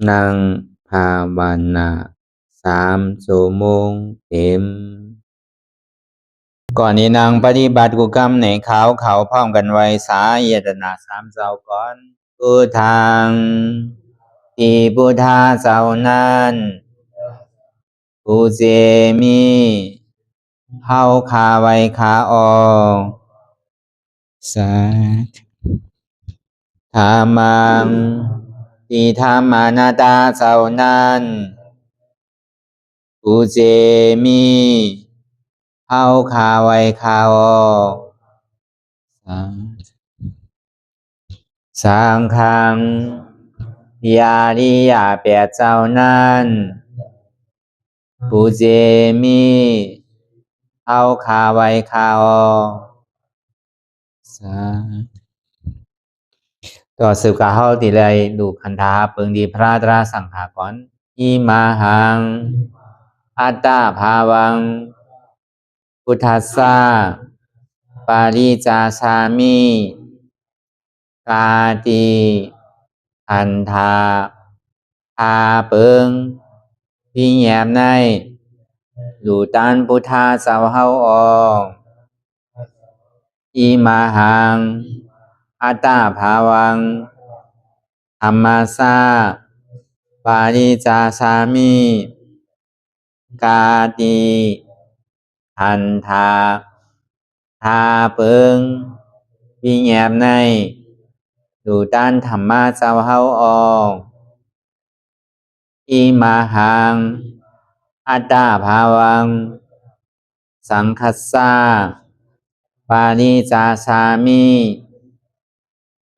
นั่งภาวนา3 ชั่วโมงเต็มก่อนนี้นางปฏิบัติกุกรรมในเขาพร้อมกันไว้สาเยตนา3 เจ้าก่อนพุทธังที่พุทธาเจ้านั้นผู้เจมีเฮาคาไว้คาออกสาธามังที่ธรรมานาตาเจ้านั้นผู้เจมีเฮาคาไว้คาออกสังฆังยาริยาแปดเจ้านั้นผู้เจมีเฮาคาไว้คาออกต่อสืบกาเฮาติเลยดูคันธาเปิงดีพระตราสังขากรอิมาหังอัตตาภาวังพุทธัสสะปาริจาชามิกาติอันธาพาเปิงพี่แยมในดูตันพุทธาเจ้าเฮาออกอิมาหังอัตตาภาวังธรรมัสสะปาริจาชามิกาติอันธาพาเปิงพี่แยมในดูตันธรรมะเจ้าเฮาออกอิมาหังอัตตาภาวังสังคัสสะปาริจาชามิ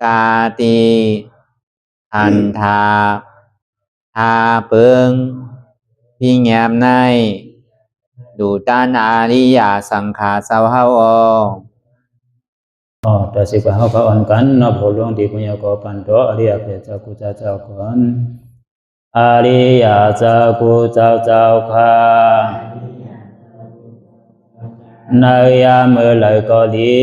กาติอันธาพาเปิงพี่แยมในดูตันอาริยสังขารเจ้าเฮาออกต่อสิกว่าเฮาก็อ่อนกันเนาะผู้หลวงที่ปุญญาก็ปันโตอริยเจ้ากุเจ้าก่อนอริยเจ้ากุเจ้าค่ะในยามเมื่อไหร่ก็ดี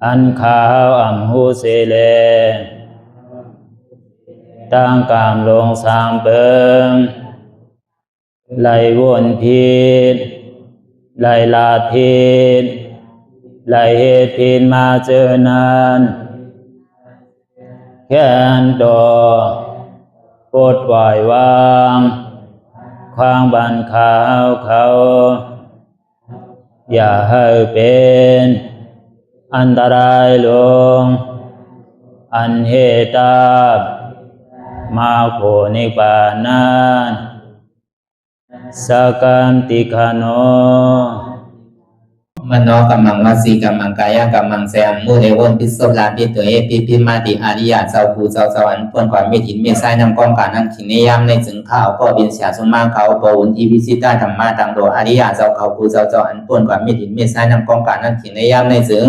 อันข้าวอ่ำหูเสเลตั้งกามลงสามเปิงไหลวนพิษไหลลาพิษไหลเหตุพิษมาเจอนานแค้นดอปดปล่อยวางความบันขาวเขาอย่าให้เป็นอันตรายลงอันเหตุตามาโผนิปานันสกันติคโนมโนกัมมังวสีกัมมังกายกัมมังแสมมุเรวนพิศลาปิตัวเอพิมาติอาริยะเจ้าภูเจ้าสวรรค์พ้นความไม่ถินไม่ใช่นำกองการนั้นขินในยามในจึงข้าวก็บินเสียสมมาเขาปวุนทีพิสิตาธรรมะตังโดอาริยะเจ้าเขาภูเจ้าสวรรค์พ้นความไม่ถินไม่ใช่นำกองการนั้นขินในยามในจึง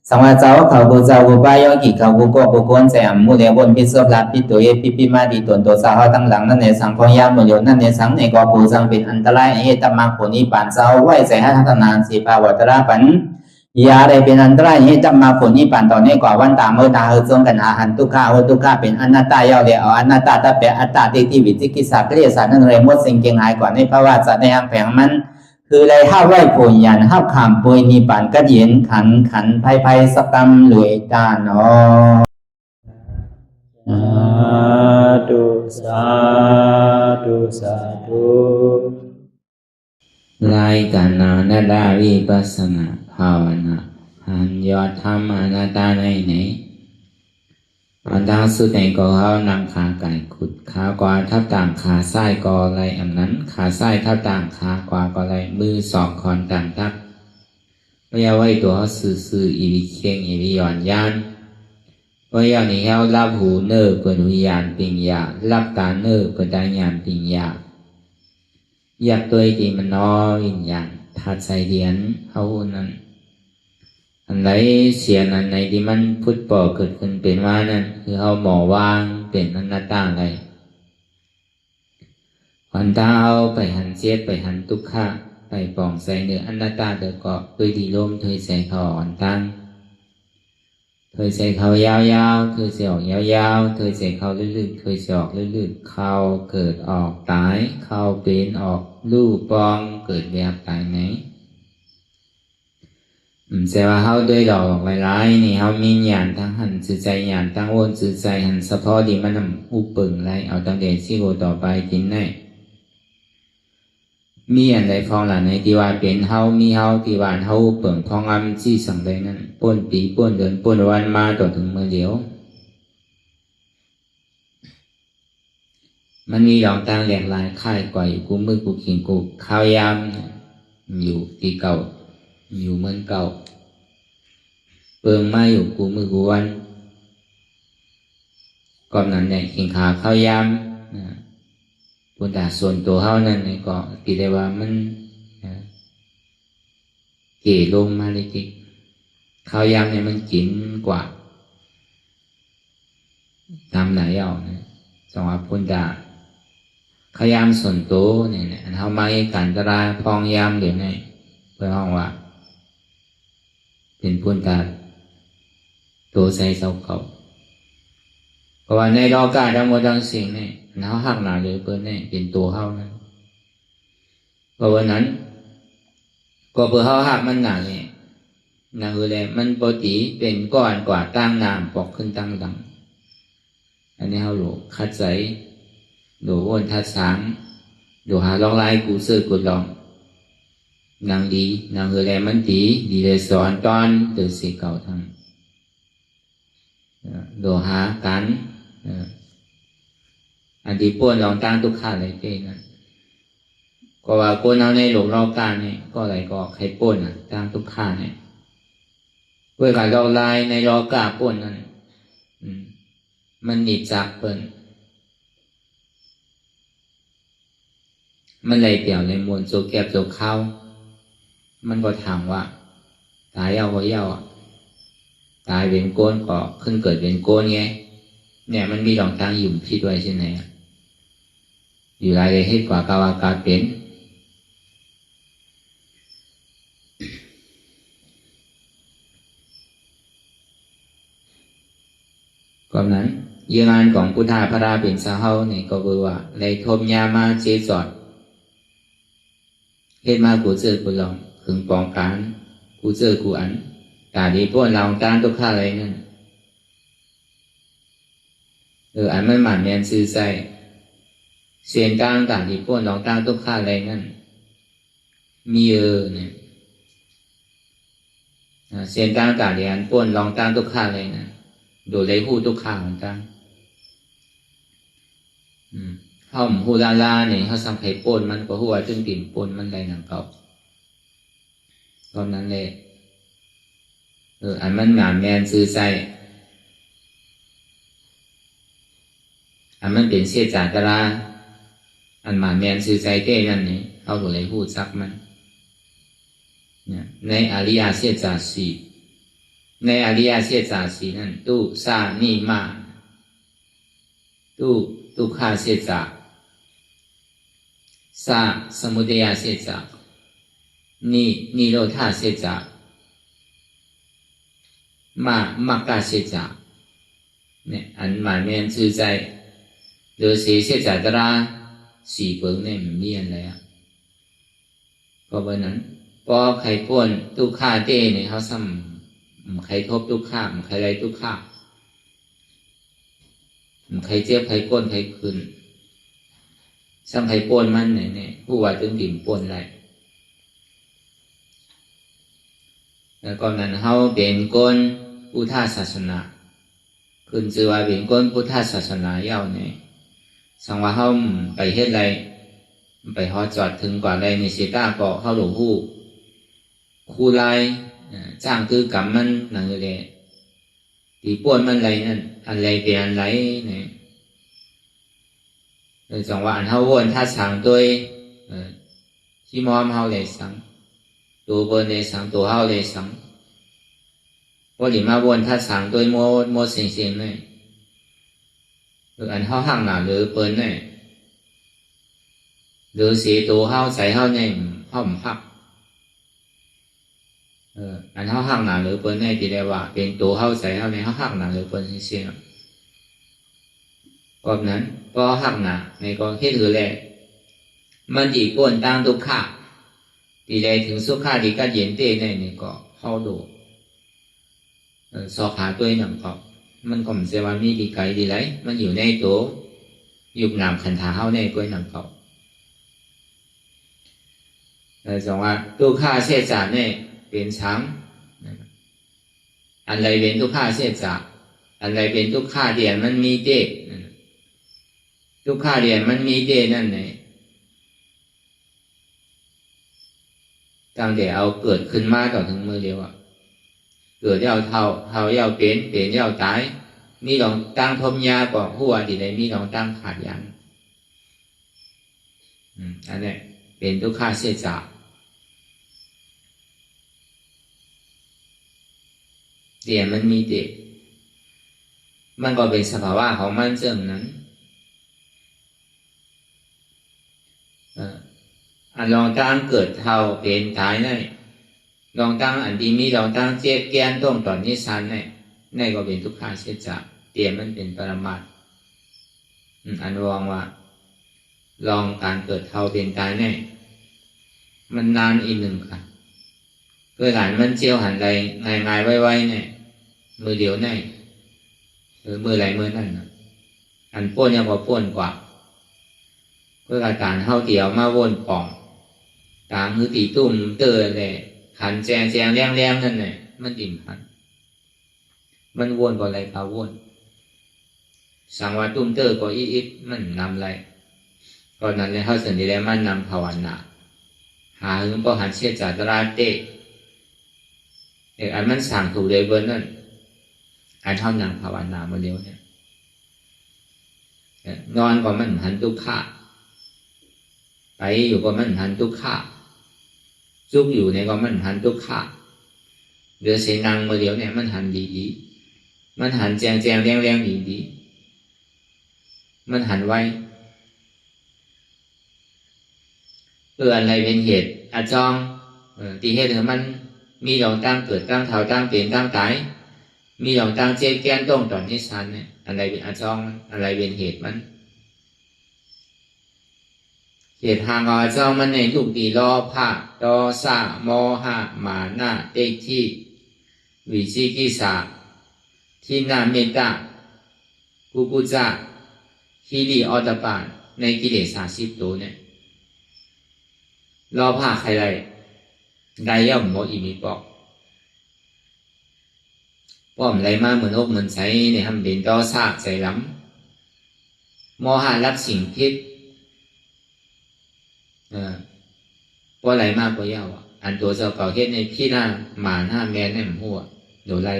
สังวาเจ้าเขาภูเจ้าภูปายกิเขาภูก็ภูคนแสมมุเรวนพิศลาปิตัวเอพิมาติตนตัวสาวตั้งหลังนั่นในสังพยามโยนั่นในสังในก็ภูสังเป็นอันตรายเหตุมาผลนิพพานเจ้าไหวใส่ให้ทัศนานสีภาวตระปันยาได้เป็นอันตรายให้จำมาผลนิพพานตอนนี้กว่าวันตามเมื่อตาเฮจงกันอาหันทุกข้าทุกข้าเป็นอนัตตาเยาเดียวอนัตตาตาเปอัตตาที่วิจิกิสาเกลียสานั่นเลยมดสิ่งเก่งหายกว่าในภาวะสัตว์ในอังแผงมันคือเลยห้าไหวผลยันห้าขามปุยนิพพานก็เย็นขันภัยสกรรมหลวยตาเนาะสาธุรายการนาดาวิปัสสนาภาวนาหันยอดธรรมอนัตตาในไหนอันดาสุดในก็เขานำขาไก่ขุดขากว่าทับต่างขาซ้ายก็อะไรอันนั้นขาซ้ายทับต่างขากว่าก็อะไรมือสองคอนต่างทับไม่เอาไว้ตัวสื่ออีวิเคียงอีวิย้อนยานว่าอย่างนี้เขารับหูเนื้อเปิดวิญญาณปิญญารับตาเนื้อเปิดตาญาณปิญญาอยากตัวที่มันน้อยวิญญาณทัดใส่เหรียญเขานั้นอันไหนเสียอันไหนที่มันพุทธป่อเกิดขึ้นเป็นว่านั่นคือเขาหมอวางเป็นอนัตตาอะไรวันตาเอาไปหันเสียดไปหันทุกข์ไปปองใส่เนื้ออนัตตาเดือดเกาะด้วยดีลมเทยใส่เขาอ่อนตั้ง เคยใส่เขายาวๆเคยใส่ออกยาวๆเคยใส่เขาลื่นๆเคยใส่ออกลื่นๆเขาเกิดออกตายเขาเป็นออกรูปปองเกิดแบบตายไหนแต่ว่าเขาด้วยดอกหลายๆนี่เขามีญาณทั้งหันสื่อใจญาณทั้งโอนสื่อใจหันเฉพาะดีมันนำอุปเปิงไรเอาตั้งแต่ที่โกต่อไปกินได้มีอันใดพองหลังในที่ว่าเป็นเฮามีเฮาที่ว่าเฮาเปิ่งพองอำที่สั่งใดนั้นป้นปีป้นเดือนป้นวันมาต่อถึงเมื่อเดียวมันมีดอกต่างแหลกลายค่ายก่อยกูมือกูขิงกูข้าวยามอยู่ที่เก่าอยู่เหมือนเก่าเปิ่งมาอยู่กูมือกูวันก่อนนั้นเนี่ยขิงขาข้าวยามปุญญาส่วนตัวเฮานั่นก็ที่ได้ว่ามันเกี่ลงมาเลยทีข้าวยามเนี่ยมันกินกว่าตามไหนเอาเนี่ยสองว่าปุญญาข้าวยามส่วนตัวเนี่ยเฮามาให้การตรายพองยามเดี๋ยวนี้เพื่อห้องว่าเป็นปุญญาตัวใส่เสาเก่าเพราะว่าในโลกาทั้งหมดทั้งสิ่งเนี่ยเฮาหักหนาเลยเปิ้นเนี่ยเป็นตัวเฮานั้นเพราะว่านั้นก็เพื่อเฮาหักมันหนาเนี่ยนะคือแลมันปกติเป็นก้อนกว่าตั้งน้ำปอกขึ้นตั้งดังอันนี้เฮาโหลคัดใจโหลวนทัดสามโหลหาลองลายกูเสื้อกูลองนางดีนางคือแลมันดีเลยสอนตอนเดือดสีเก่าทั้งโหลหากันอันที่ป้วนลองตั้งทุกข้าอะไรเต้กันก็ว่าป้วนเอาในหลงเราการเนี่ยก็อะไรก็ใครป้วนตั้งทุกข้าเนี่ยเพื่อการเราลายในรอกาป้วนนั้นมันหนีจากเปิ้นมันเลยเปี่ยวในมวลโซแก็บโซเข้ามันก็ถามว่าตายเอาไว้เย้าตายเป็นโกนก็ขึ้นเกิดเป็นโกนไงเนี่ยมันมีดอกทางอยู่คิดไว้ใช่ไหมอยู่รายละเอียดกว่ากาวากาเป็นก่อนนั้นเยื่องานของพุทธาพระราเป็นสาเฮาเนี่ยก็คือว่าเลยทมยามาเจจอดเฮ็ดมากูเจอกูลองขึงปองการกูเจอกูอันตาดีพวกเราการทุกข้าอะไรนั่นอันมันหมันแมนซื้อใจเสียงกลางต่างที่พวกเราการทุกข้าอะไรนั่นมีเนี่ยเสียงกลางต่างที่อันพวกเราการทุกข้าอะไรนั่นโดยเลยหูทุกข้าของกลางเขาหูลาลาเนี่ยเขาสังเกตปนมันก็หัวจึงติ่มปนมันได้หนังเก่าตอนนั้นเลยอันมันหมานแมนซื้อใจอันมันเป็นเสียจาตราอันหมานแมนซื้อใจเต้นั่นนี่เขาก็เลยพูดซักมันเนี่ยในอริยเสียจาสีในอริยเสียจาสีนั่นตู้ซานี่มาตู้ข้าเสียจาซาสมุทัยเสียจานี่โรธาเสียจามักกะเสียจาเนี่ยอันหมายแม่นชื่อใจโดยเสียจาตราสี่เปิงเนี่ยมันมีอะไรเพราะว่านั้นพอใครป้วนทุกข้าเต้เนี่ยเขาซ้ำใครทบทุกข้าใครไรทุกข้าใครเจ็บใครก้นใครคืนซ้ำใครป้วนมันเนี่ยผู้ว่าจึงดิ่มป้วนไรแล้วก่อนนั้นเขาเป็นก้นพุทธศาสนาขึ้นชื่อว่าเป็นก้นพุทธศาสนาเย้าเนี่ยสังว่าเขาไปเฮ็ดไรไปฮอจอดถึงกว่าไรในเสียก้าก็เข้าหลวงผู้คู่ไรจ้างคือกรรมมันนั่นเลยตีป้วนมันไรนั่นอะไรเป็นอะไรเนี่ยเลยสังว่าอันเขาวนท่าสังตัวที่มอมเขาเลยสังตัวบนเลยสังตัวเขาเลยสังว่าหลีมาวนท่าสังตัวโมเสียงเนี่ยอันเขาห่างหนาหรือเปิ้นเนี่ยหรือสีตัวเขาใส่เขาเนี่ยเขาหมพัก อันเขาหักหนาหรือเปิ้นให้ที่ได้ว่าเป็นตัวเข้าใจเขาในเขาหักหนาหรือเปิ้นเสียก็นั้นก็หักหนาในก็เฮ็ดหรือแลมันดีก้นตั้งทุกข์ดีได้ถึงสุขาดีก็เย็นเต้ในนี่ก็เข้าดูสอบหาตัวอย่างก็มันก็ไม่ใช่ว่ามีดีไกลดีไรมันอยู่ในตัวยุบนามขันธาเข้าในตัวอย่างก็จังว่าทุกข้าเสียจากเนี่ยเป็นช้างอันไรเป็นทุกข้าเสียจากอันไรเป็นทุกข้าเดียนมันมีเดชทุกข้าเดียนมันมีเดชนั่นไงตั้งแต่เอาเกิดขึ้นมาต่อถึงมือเดียวเกิดยาวเท่ายาวเป็นยาวตายมีลองตั้งทมยาก่อนหัวดีเลยมีลองตั้งขาดยันอันนี้เป็นทุกข้าเสียจากเดียมันมีเดชมันก็เป็นสภาวะของมันเช่นนั้นอันลองตั้งเกิดเท่าเป็นตายนั่นลองตั้งอันดีมีลองตั้งเจ็บแก้นต้มตอนนี้ชันนี่ก็เป็นทุกขาเสียจากเดียมันเป็นปรมัตถ์อันวางว่าลองการเกิดเท่าเป็นตายนี่มันนานอีกหนึ่งค่ะเพื่อหลานมันเจียวหันใดง่ายไวๆเนี่ยมือเดียวนี่หรือมือไหลมือนั่นอันป้วนยังพอป้วนกว่าเพื่อการเท่าเดียวมาวนป่องตามมือตีตุ่มเตอเลยขันแจงแรงนั่นเนี่ยมันดิ่มพันมันวนก็อะไรเขาวนสังวาตุ่มเตอก็อิดมันนำอะไรก็นั้นเลยเขาสันติแล้วมันนำภาวนาหาหรือก็หันเชี่ยจัตราเตะอันมันสั่งถูกเลยเบอร์นั่นอันเท่านั้นภาวนามาเร็วเนี่ยนอนก็มันหันทุกข์ไปอยู่ก็มันหันทุกข์ซุกอยู่ในก็มันหันทุกข์เดือเสนังมาเร็วเนี่ยมันหันดีมันหันแจงแรงดีมันหันไว้อะไรเป็นเหตุอาจองตีเหตุของมันมีลองตั้งเกิดตั้งเท่าตั้งเป็นตั้งตายมีลองตั้งเจ็บแก้นต้องตอนนี้ชันเนี่ยอะไรเป็นอาจองอะไรเป็นเหตุมันเหตุทางอาจองมันในทุกตีรอภาตอสะโมหะมานะเตที่วิชิกิสาที่นาเมตตากุกุจาฮิริออตปาในกิเลส30ตัวเนี่ยรอภาใครไรได้ย่อมโมอีมีปอกป้อมไรมาเหมือนอกเหมือนใสในทำเป็นต่อซากใส่ล้ำโมหะรับสิ่งพิษป้อไรมากป้อย่าอันตัวเจ้าเก่าเฮ็ดในพี่หน้าหมาหน้าแม่ในหมู่หัวเดี๋ยวไร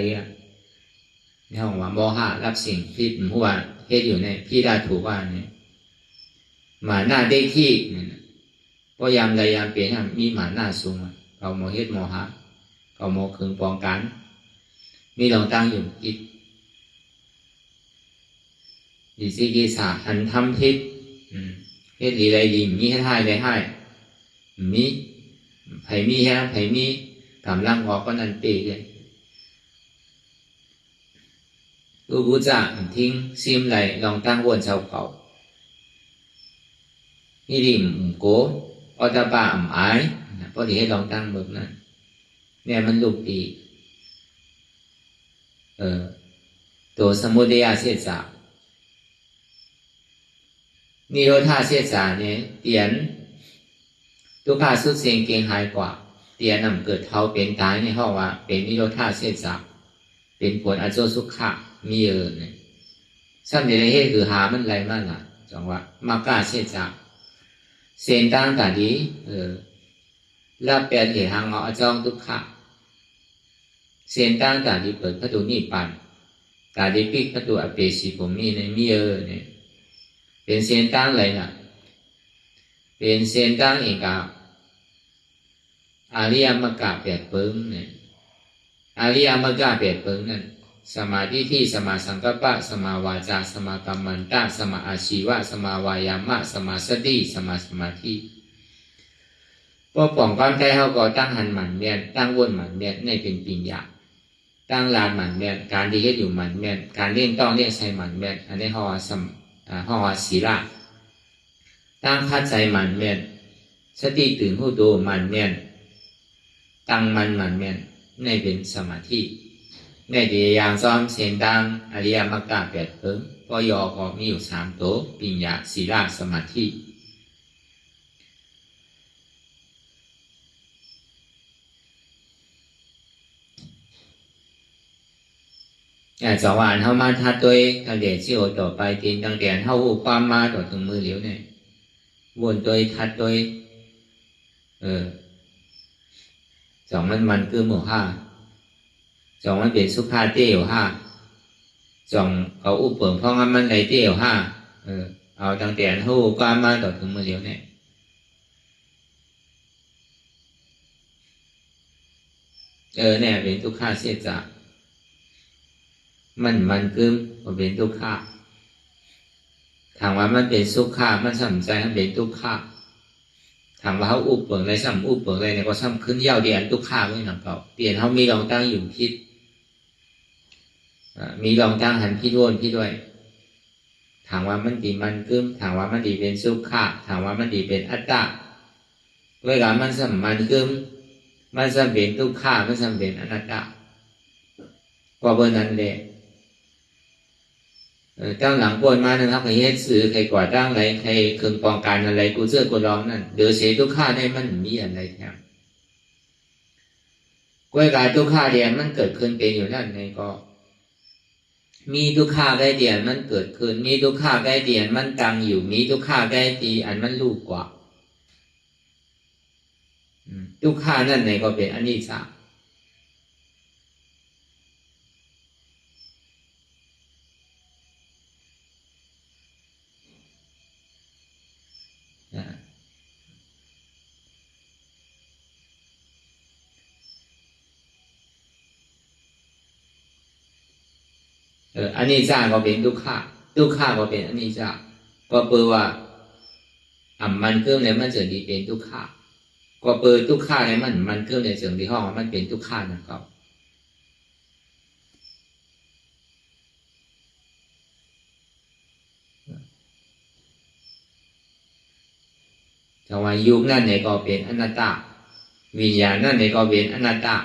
ในห้องว่าโมหะรับสิ่งพิษหมู่หัวเฮ็ดอยู่ในพี่ได้ถูกว่าเนี่ยหมาหน้าได้ที่พยายามใดยามเปลี่ยนมีหมาหน้าสูงเขาโมเฮ็ดโมหะเขาโมคืนปองกันมีลองตั้งอยู่อิดดิสิกิสาหันทำพิษเฮ็ดดีไรดีมีให้ให้ได้ให้มีไผมีแฮงไผมีกำลังออกก็นั่นเปย์เลยกูบูจ่าทิ้งซิมไหลลองตั้งวนชาวเก่านี่ดิมโกอตบะอายพอดีให้ลองตั้งแบบนั้นเนี่ยมันลุกดีตัวสมุทัยเสียจานิโรธาเสียจาเนี่ยเตียนทุกขาสุดเสียงเก่งหายกว่าเตียนนำเกิดเท่าเป็นตายในห้องว่าเป็นนิโรธาเสียจาเป็นผลอโจสุขะมีเนี่ยซ้ำในเหตุคือหามันไรมากล่ะจังว่ามากล้าเสียจาเส้นตั้งแต่นี้รับแปลเหตุทางเอาจองทุกข์เส้นตั้งแต่นี้เปิดประตูนิพพานแต่ดีปิดประตูอเปสิผมมีในมีเนี่ยเป็นเส้นตั้งอะไรน่ะเป็นเส้นตั้งเองกับอริยมรรค8 ปึ้งเนี่ยอริยมรรค8 ปึ้งนั่นสมาธิที่สมาสังกัปปะสมาวาจาสมากัมมันตะสมาอาชีวะสมาวายามะสมาสติสมาสมาธิป พวกของความใจเขาก็ตั้งหันหมันเมียนตั้งวนหมันเมียนในเป็นปิญญาตั้งลานหมันเมียนการที่เฮ็ดอยู่หมันเมียนการเล่นต้องเล่นใส่หมันเมียนอันนี้เขาว่าเขาว่าศีลตั้งพัดใจหมันเมียนสติตื่นผู้ดูหมันเมียนตั้งมันหมันเมียนในเป็นสมาธิในที่อย่างซ้อมเสียงดังอริยมรรคแปดเพิ่งก็ยอก็มีอยู่3ตัวปิญญาศีลสมาธิสว่านเข้ามาทัดตัวตั้งแต่ที่โอต่อไปตีนตั้งแต่เข้าความมาต่อถึงมือเหลียวเนี่ยวนตัวทัดตัวสองมันคือหมู่ห้าสองมันเป็นสุขาเตี้ยวห้าสองเขาอุปเปิงเพราะงั้นมันเลยเตี้ยวห้าเอาตั้งแต่เข้าความมาต่อถึงมือเหลียวเนี่ยเนี่ยเป็นทุกข้าเสียจากมันคือมันเป็นทุกข์ถามว่ามันเป็นสุขมันสำใจมันเป็นทุกข์ถามว่าเขาอุปเปิงอะไรซ้ำอุปเปิงอะไรเนี่ยก็ซ้ำขึ้นยาวเดียนทุกข์ไม่หนักเก่าเปลี่ยนเขามีลองตั้งอยู่คิดมีลองตั้งหันคิดวนคิดด้วยถามว่ามันดีมันคือถามว่ามันดีเป็นสุขถามว่ามันดีเป็นอัตตาเวลามันซ้ำมันคือมันซ้ำเป็นทุกข์มันซ้ำเป็นอนัตตาก็เบอร์นั้นเลยตั้งหลังปวนมานะครับใครเฮ็ดสื่อใครก่อตั้งอะไรใครเครื่องป้องกันอะไรกูเสื้อกูร้องนั่นเดือดเสียทุกข้าได้มันมีอะไรแถมกล้วยกายทุกข้าเดียนมันเกิดขึ้นเป็นอยู่นั่นในก็มีทุกข้าได้เดียนมันเกิดขึ้นมีทุกข้าได้เดียนมันตั้งอยู่มีทุกข้าได้ดีอันมันลูกกว่าทุกข้านั่นในก็เป็นอนิจจ์อันนี้จ้าก็เป็นทุกข์ทุกข์ก็เป็นอันนี้จ้าก็เปลว่ามันเครื่องในมันเสื่อมดีเป็นทุกข์ก็เปิดทุกข์ในมันเครื่องในเสื่อมดีห้องมันเป็นทุกข์นะครับแต่ว่ายุคนั่นเนี่ยก็เป็นอนัตตาวิญญาณนั่นเนี่ยก็เป็นอนัตตา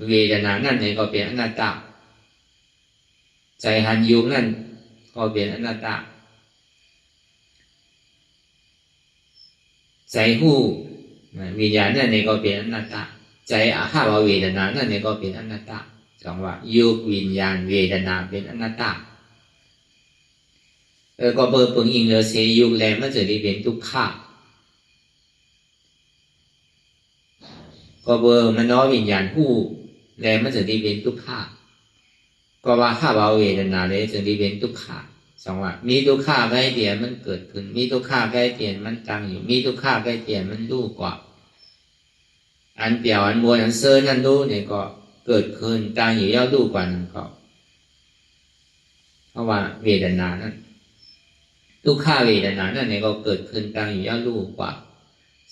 เวทนานั่นเนี่ยก็เป็นอนัตตาใจหันยุคนั่นก็เป็นอนัตตาใจหูวิญญาณนั่นเนี่ยก็เป็นอนัตตาใจอาหารเวทนานั่นเนี่ยก็เป็นอนัตตาจังว่ายุควิญญาณเวทนาเป็นอนัตตาก็เปิดปึงอิงเลยเสียยุคแรงมันจะได้เป็นทุกข์ก็เบอร์มันน้อยวิญญาณผู้แรงมันจะได้เป็นทุกข์ก็ว่าข้าว่าเวทนาเลยจะได้เป็นทุกข์สองว่ามีทุกข์ใกล้เตียนมันเกิดขึ้นมีทุกข์ใกล้เตียนมันตั้งอยู่มีทุกข์ใกล้เตียนมันรู้กว่าอันเปี่ยวอันมวลอันเซอร์นั่นรู้เนี่ยก็เกิดขึ้นตั้งอยู่ย่อรู้กว่านั่นก็เพราะว่าเวทนานั้นทุกข์เวทนานั่นเนี่ยก็เกิดขึ้นตั้งอยู่ย่อรู้กว่า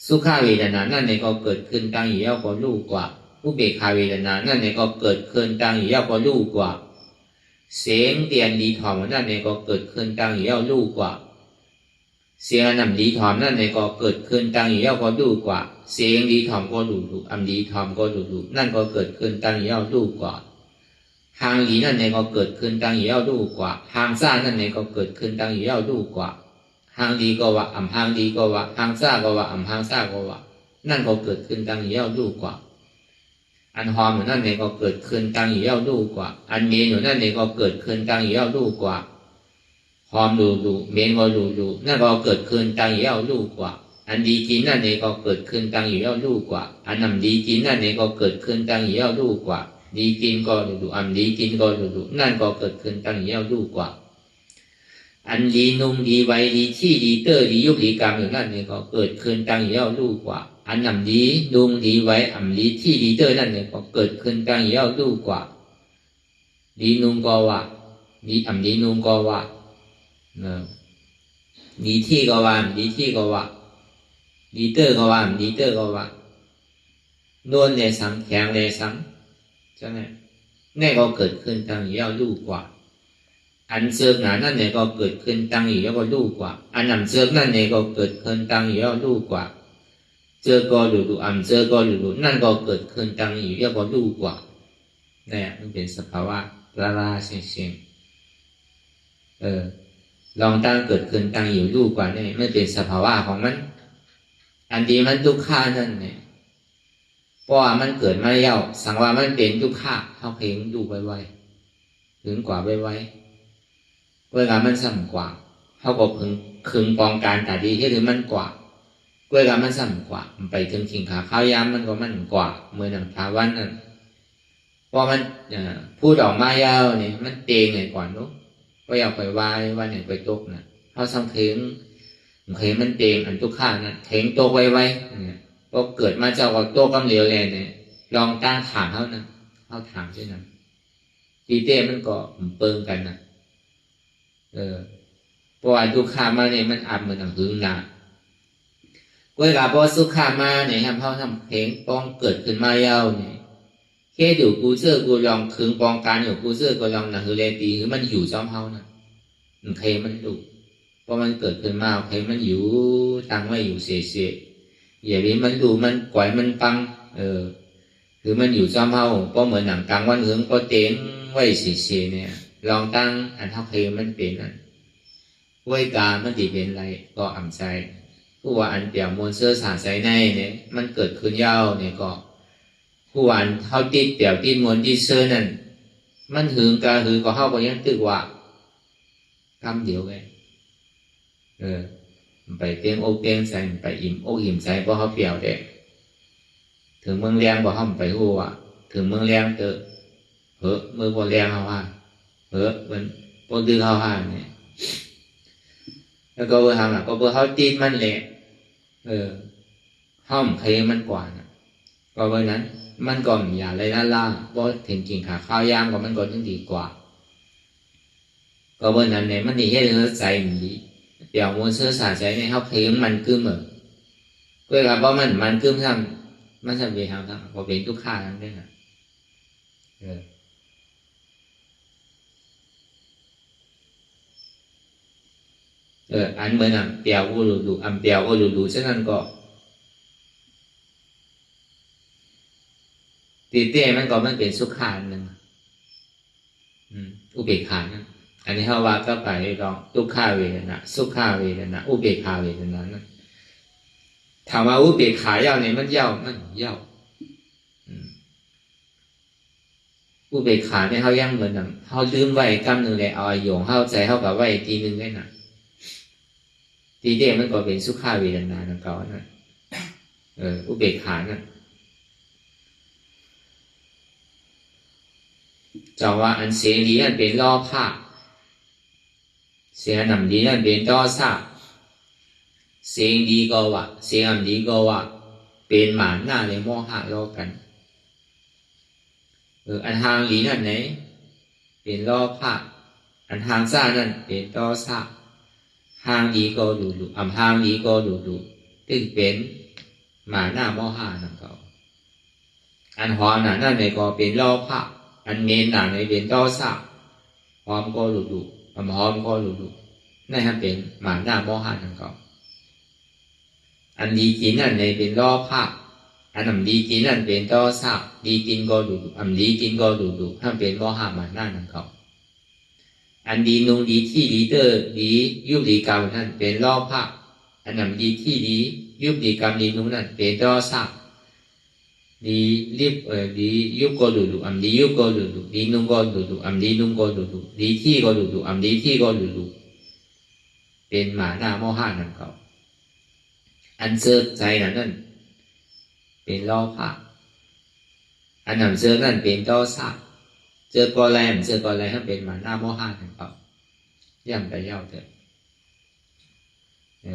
สุขเวทนานั่นเนี่ยก็เกิดขึ้นตั้งอยู่ย่อก็รู้กว่าอุเบกขาเวทนานั่นเนี่ยก็เกิดขึ้นตั้งอยู่ย่อก็รู้กว่าเสียงเตียนดีถอมนั่นเนี่ยก็เกิดขึ้นตั้งอยู่ย่อรู้กว่าเสียงนำดีถอมนั่นเนี่ยก็เกิดขึ้นตั้งอยู่ย่อก็รู้กว่าเสียงดีถอมก็รู้อันดีถอมก็รู้นั่นก็เกิดขึ้นตั้งอยู่ย่อรู้กว่าทางดีนั่นเนี่ยก็เกิดขึ้นตั้งอยู่ย่อรู้กว่าทางซ่านั่นเนี่ยก็เกิดขึ้นตั้งอยู่ย่อรู้กว่าทางดีก็ว่าทางดีก็ว่าทางซ่าก็ว่าทางซ่าก็ว่านั่นก็เกิดขึ้นตั้งอยู่ย่อรู้กว่าอันหอมนั่นเนี่ยก็เกิดขึ้นตั้งอยู่ย่อรู้กว่าอันเมนอยู่นั่นเนี่ยก็เกิดขึ้นตั้งอยู่ย่อรู้กว่าหอมรู้เมนก็รู้นั่นก็เกิดขึ้นตั้งอยู่ย่อรู้กว่าอันดีกินนั่นเนี่ยก็เกิดขึ้นตั้งอยู่ย่อรู้กว่าอันนำดีกินนั่นเนี่ยก็เกิดขึ้นตั้งอยู่ย่อรู้กว่าดีกินก็รู้อันดีกินก็รู้นั่นก็เกิดขึ้นตั้งอยู่ย่อรู้กว่าอันดีนุ่มดีไวดีที่ดีเตอร์ดียุบดีกรรมอยู่นั่นเนี่ยก็เกิดขึ้นตั้งอยู่ย่อรู้กว่าอันนำดีนุ่มดีไวดีที่ดีเตอร์นั่นเนี่ยก็เกิดขึ้นตั้งอยู่ย่อรู้กว่าดีนุ่มก็ว่าดีดีนุ่มก็ว่าดีที่ก็ว่าดีที่ก็ว่าดีเตอร์ก็ว่าดีเตอร์ก็ว่า นวลเลยซ้ำแข็งเลยซ้ำใช่ไหมนี่ก็เกิดขึ้นตั้งอยู่รู้กว่าอันเสื่อมนั้นนั่นเนี่ยก็เกิดขึ้นตั้งอยู่แล้วก็รู้กว่าอันนำเสื่อมนั่นเนี่ยก็เกิดขึ้นตั้งอยู่แล้วรู้กว่าเจอก็รู้อันเจอก็รู้นั่นก็เกิดขึ้นตั้งอยู่แล้วก็รู้กว่าเนี่ยมันเป็นสภาวะละเสียงลองตั้งเกิดขึ้นตั้งอยู่รู้กว่าเนี่ยไม่เป็นสภาวะของมันอันดีมันทุกข์นั่นเนี่ยเพราะว่ามันเกิดมาแล้วสังว่ามันเป็นทุกข์เขาเพ่งดูไว้ถึงกว่าไว้เวลามันสั่นกว่าเขาก็พึงปองการแต่ดีที่หรือมันกว่าเวลามันสั่นกว่ามันไปถึงขิงขาข้าวยามมันก็มันกว่าเมื่อหนังพาวันนั้นพอมันพูดออกมายาวเนี่ยมันเตงเลยก่อนนู้ก็อยากไปวายวันเนี่ยไปตกนะเขาสังเข็งมันเตงอันทุกข้านะเข็งตกไว้เนี่ยก็เกิดมาเจ้าก็ตกกำเหลวเลยเนี่ยลองตั้งถามเขานะเขาถามใช่ไหมตีเต้มันก็เปิงกันนะเพราะว่าทุกขามาเนี่ยมันอาจเหมือนหนังหึงหนาเวลาพอสุขามาเนี่ยทำเขาทำเพลงป้องเกิดขึ้นมาเย้าเนี่ยแค่ดูกูเสื้อกูลองคึงปองการอยู่กูเสื้อกูลองหนังหือเลตีคือมันอยู่ซ้อมเขานะเคมันดูเพราะมันเกิดขึ้นมาเคมันอยู่ตั้งไว้อยู่เสียอย่างนี้มันดูมันก่อยมันปังคือมันอยู่ซ้อมเขาเพราะเหมือนหนังกลางวันหึงก็เต็งไว้เสียเนี่ยลองตั้งอันเท่าเคมันเป็นนั่นไว้กามันตีเป็นอะไรก็อ่ำใจผู้ว่าอันเปี่ยวมวลเสื้อสาใสในเนี่ยมันเกิดขึ้นยาวเนี่ยก็ผู้ว่าอันเท่าติดเปี่ยวติดมวลติดเสื้อนั่นมันหึงกาหือก็เข้าไปยังตึกว่ากำเดียวไงไปเตียงอกเตียงใส่ไปอิ่มอกอิ่มใจเพราะเขาเปี่ยวเด็กถึงเมืองแรงบ่ห้องไปหัวถึงเมืองแรงเตอเฮ้เมืองบ่แรงเขาว่ามันปนดื้อเขาว่าเนี่ยแล้วก็เบอร์ทำหลักก็เบอร์เขาตีนมันแหละห้อมเคมันกว่านะก็เบอร์นั้นมันก็อย่าเลยล่าเพราะถึงกินขาข้าวยามก็มันก็ยังดีกว่าก็เบอร์นั้นเนี่ยมันดีให้เราใจมันดีเดี๋ยวมวลเสื้อสาใจในเขาเคมันกึ่มเพื่อกับเพราะมันกึ่มทำมันทำเวทางทั้งพอเป็นทุกข้าทั้งนั้นนะอันเหมือนอ่ะเปียวก็ดูอันเปียวก็ดูฉะนั้นก็ตีเต้มันก็มันเป็นสุขาหนึ่งอุเบกขานะอันนี้เขาว่าก็ไปลองทุกขาเวทนาสุขาเวทนาอุเบกขาเวทนานะถามว่าอุเบกขาเย้าเนี่ยมันเย้าอุเบกขาเนี่ยเขายังเหมือนแบบเขาลืมไว้กำหนึ่งเลยเอาโยงเข้าใจเข้ากับไว้ทีนึงได้นะทีเดียวมันก็เป็นสุขาเวทนานั่นเก่านะอุเบกขานะจะว่าอันเสียงดีนั่นเป็นล่อผ้าเสียงนำดีนั่นเป็นต้อซาเสียงดีก็ว่าเสียงดีก็ว่าเป็นหมานหน้าเลยโมหะล่อกันอันทางดีนั่นไหนเป็นล่อผ้าอันทางซ่านั่นเป็นต้อซาทางดีก็ดูทางดีก็ดูตึงเป็นหมาหน้าโมหะนั่นก็อันหอมนั่นไหนก็เป็นล่อผ้าอันเมนหนาในเป็นต้อซาหอมก็ดูหอมก็ดูนั่นฮะเป็นหมาหน้าโมหะนั่นก็อันดีกินนั่นในเป็นล่อผ้าอันนำดีกินนั่นเป็นต้อซาดีกินก็ดูอันดีกินก็ดูถ้าเป็นโมหะหมาหน้านั่นก็อันดีนุ่งดีที่ดีเตอร์ดียุบดีกรรมนั่นเป็นล่อผ้าอันนำดีที่ดียุบดีกรรมดีนุ่งนั่นเป็นต้อซาดีรีบดียุบก็ดูอันดียุบก็ดูดีนุ่งก็ดูอันดีนุ่งก็ดูดีที่ก็ดูอันดีที่ก็ดูเป็นหมาหน้าโมหะนั่นเขาอันเสื้อใจนั่นเป็นล่อผ้าอันนำเสื้อนั่นเป็นต้อซาเจอกอแลมเจอกอแลมเป็นหมาหน้าโมหะนั่นเขาย่ำไปเย้าเถอะ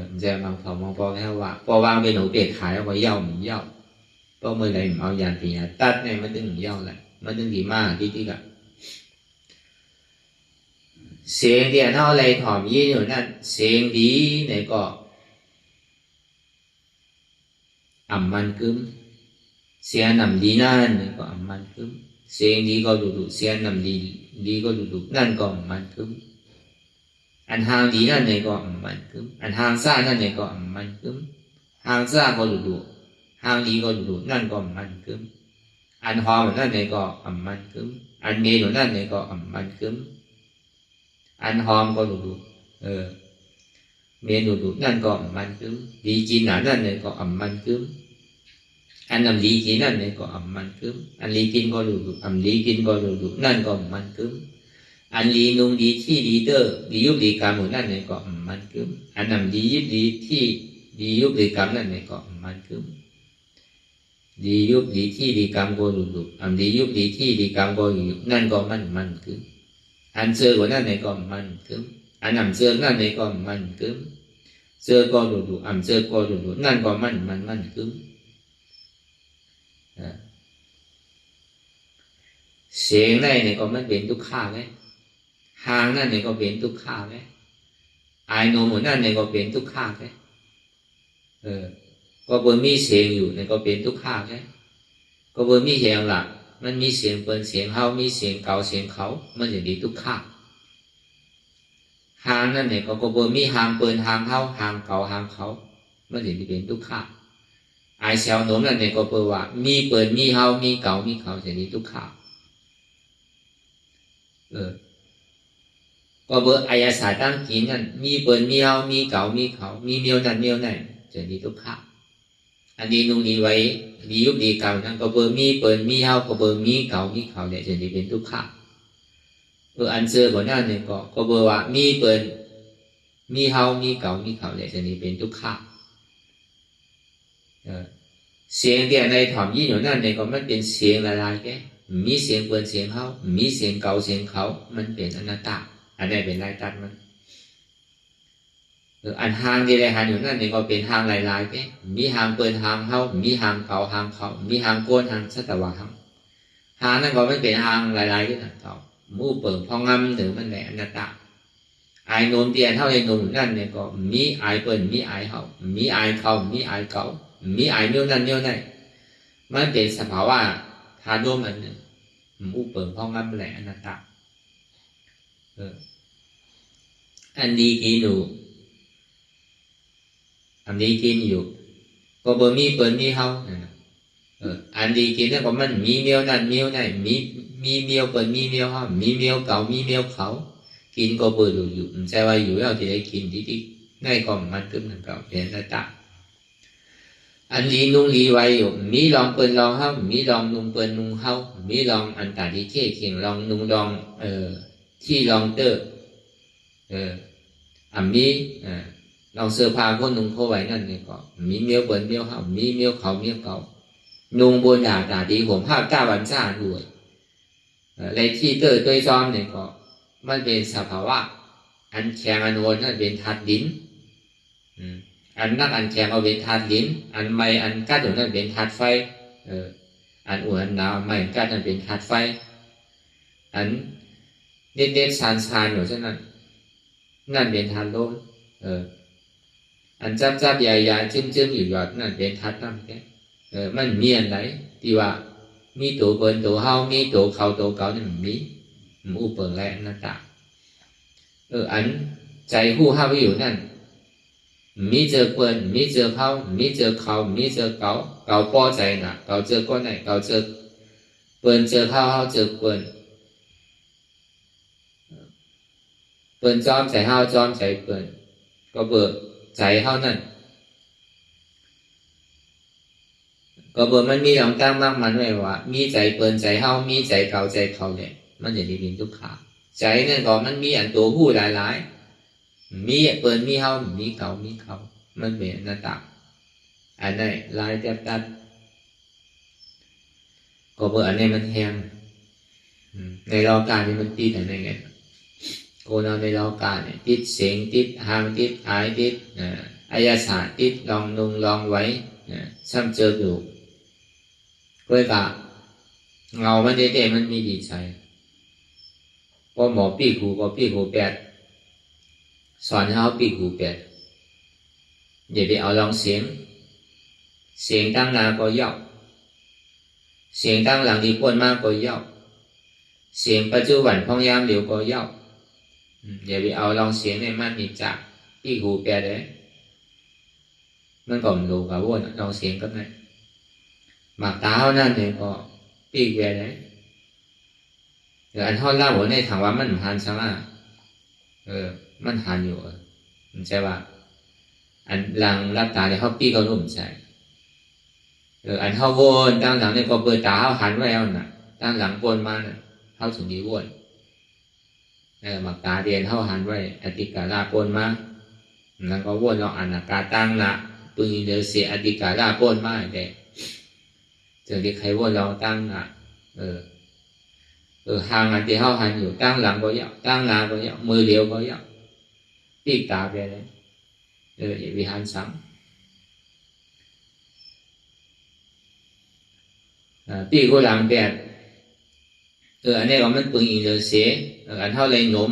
มันจะมองมองพอแค่ว่าพอวางเป็นหนูเปียกขายเอาไว้เย้าเหมือนเย้าเพราะเมื่อไรเอาอย่างที่ตัดเนี่ยมันถึงเย้าแหละมันถึงดีมากที่กับเสียงเดียนเท่าไรถอมยี่อยู่นั่นเสียงดีเนี่ยก็มันกึ้ม เสียนำดีนั่นก็อัมมันคึมเสียงดีก็ดูเสียนำดีก็ดูนั่นก็อัมมันคึมอันห่างดีนั่นก็อัมมันคึมอันห่างซ่านั่นก็อัมมันคึมห่างซ่าก็ดูห่างดีก็ดูนั่นก็อัมมันคึมอันหอมนั่นก็อัมมันคึมอันเมนูนั่นก็อัมมันคึมอันหอมก็ดูเมนูดูนั่นก็อัมมันคึมดีกินนั่นก็อัมมันคึมอันนำดีกินนั่นก็อัมมันคึมอันลีกินก็ดูอัมลีกินก็ดูนั่นก็อัมมันคึมอันลีนุงดีที่ดีเตอร์ดียุบดีกรรมนั่นก็อัมมันคึมอันนำดียิบดีที่ดียุบดีกรรมนั่นก็อัมมันคึมดียุบดีที่ดีกรรมก็ดูอันดียุบดีที่ดีกรรมก็อยู่นั่นก็มันคึมอันเสือกว่านั่นก็มันคึมอันนำเสือนั่นก็มันคึมเสือก็ดูอันเสือก็ดูนั่นก็มันคึมเสียงได้เนี่ยก็มันเป็นทุกข้าไหมหางนั่นเนี่ยก็เป็นทุกข้าไหมไอโนมนั่นเนี่ยก็เป็นทุกข้าไหมก็เบอร์มีเสียงอยู่เนี่ยก็เป็นทุกข้าไหมก็เบอร์มีเสียงหลักมันมีเสียงเปิดเสียงเฮามีเสียงเก่าเสียงเขามันจะดีทุกข้าหางนั่นเนี่ยก็เบอร์มีหางเปิดหางเฮาหางเก่าหางเขามันจะดีเป็นทุกข้าไอเสียวโน้มนั่นเนี่ยก็เปิดว่ามีเปิดมีเฮามีเก่ามีเขาจะดีทุกข้าก็เบอร์อายาศาสตร์ตั้งกินนั่นมีเปิดมีเฮามีเก่ามีเขามีเมียวนั่นเมียวนั่นจะดีทุกข้าอันนี้นุ่งดีไว้ดียุบดีเก่านั่นก็เบอร์มีเปิดมีเฮาก็เบอร์มีเก่ามีเขาเนี่ยจะดีเป็นทุกข้าอันเสือบนนั่นเนี่ยก็เบอร์ว่ามีเปิดมีเฮามีเก่ามีเขาเนี่ยจะดีเป็นทุกข้าเสียงเดียในถ่อมยี่หนูนั่นเนี่ยก็มันเป็นเสียงละลายแกมีเสียงเปิดเสียงเขามีเสียงเก่าเสียงเขามันเป็นอนัตตาอันนี้เป็นลายตัดมันอันหางที่ได้หันอยู่นั่นนี่ก็เป็นหางลายๆแกมีหางเปิดหางเขามีหางเก่าหางเขามีหางโกนหางสัตวะหางนั่นก็ไม่เป็นหางลายๆที่นั่นเขามูเปิดพองงำหรือมันแหละอนัตตาไอโนมเตียนเท่าไอโนมนั่นเนี่ยก็มีไอเปิดมีไอเขามีไอเขามีไอเก่ามีไอเมียวนั่นเมียวนั่นมันเป็นสภาวะธาตุร่วมอันหนึ่งมูเปิดพองงำแหละอนัตตาอันดีกินอยู่อันดีกินอยู่ก็เบอร์มีเปิดมีเฮาอันดีกินนั่นก็มันมีเมียวนั่นเมียวนั่นมีเมียวเปิดมีเมียวเฮามีเมียวเก่ามีเมียวเขากินก็เปิดอยู่ใจว่าอยู่แล้วที่ได้กินที่ง่ายก็มันขึ้นนั่นก็เป็นอนัตตาอันลีนุ่งลีไว้อยู่มีลองเปิดลองเฮามีลองนุ่งเปิดนุ่งเฮามีลองอันตาดีเข่เข่งลองนุ่งลองที่ลองเตอร์อันมีลองเสื้อผ้าก็นุ่งเข้าไว้นั่นนี่ก็มีเมียวเปิดเมียวเฮามีเมียวเขาเมียวเก่านุ่งบนด่าดีผมภาพก้าวันซ่าด้วยในที่เตอร์ด้วยซ้อมเนี่ยก็มันเป็นสภาวะอันแข็งอันโอนนั่นเป็นธาตุดินอันนักอันแข็งเอาเป็นธาตุดินอันไม่อันกัดอยู่นั่นเป็นธาตุไฟอันอุ่นอันหนาวไม่กัดนั่นเป็นธาตุไฟอันเด็ดๆซานอยู่เช่นนั้นนั่นเป็นธาตุลมอันจับใหญ่ๆจึ้มอยู่หยอดนั่นเป็นธาตุน้ำแกมันมีอันไหนที่ว่ามีตัวเปิลตัวเฮามีตัวเขาตัวเก่านี่มันมีอุปเปิลแรงนั่นต่างอันใจผู้เฮาไปอยู่นั่นมีเจอเปิลมีเจอเฮามีเจอเขามีเจอเก่าพอใจน่ะเก่าเจอก้อนไหนเก่าเจอเปิลเจอเฮาเจอเปิลจอมใจเฮาจอมใจเปิลก็เบิกใจเฮานั่นก็เบิกมันมีหลังตั้งมากมันไว้ว่ามีใจเปิลใจเฮามีใจเก่าใจเขาเนี่ยมันจะได้เป็นทุกข์ใจนั่นก็มันมีอันตัวผู้หลายๆมีเปิลมีเฮามีเก่ามีเขามันเป็นอนัตตาอันนี้ลายจับตัดก็เบิกอันนี้มันแห้งในรอการนี้มันติดอะไรเงี้ยโกนเอาในรอการเนี่ยติดเสียงติดหางติดหายติดอายาศาสตร์ติดลองนุ่งลองไว้ซ้ำเจออยู่ก็เลยว่าเงามันเด็ดๆมันมีดีใจพอหมอปีกหูแปดสอนให้เขาปีกหูแปดอย่าไปเอาลองเสียงตั้งนาก็ย่อ เสียงตั้งหลังที่ป่วนมากก็ย่อเสียงปัจจุบันพองยามเดี๋ยวก็ย่ออย่าไปเอาลองเสียงในมันมีจักปีหูแปรเด้มันก็ไม่รู้กับวนลองเสียงก็ได้หมากตาเท่านั้นเนี่ยก็ปีแปรเด้เดี๋ยวอันเท่าเล่าหัวในถามว่ามันหันใช่ไหมมันหันอยู่ใช่ป่ะอันหลังรับตาเนี่ยเขาปีก็รุ่มใช่อันเท่าวนตั้งหลังเนี่ยก็เปิดตาเขาหันไว้เอาน่ะตั้งหลังวนมาเนี่ยเขาถึงดีวนหมักตาเรียนเท่าหันไว้อติกาลาปนมาแล้วก็วนเราอานากาตั้งละปืนเดือเสียอติกาลาปนมาเด็กเจอที่ใครวนเราตั้งละห่างอันที่เท่าหันอยู่ตั้งหลังก็ยาวตั้งหน้าก็ยาวมือเดียวก็ยาวตีตาไปเลยอย่าไปหันซ้ำตีก็หลังแปดอันนี้ว่ามันปืนอีเดือเสียอันเท่าไรหนุ่ม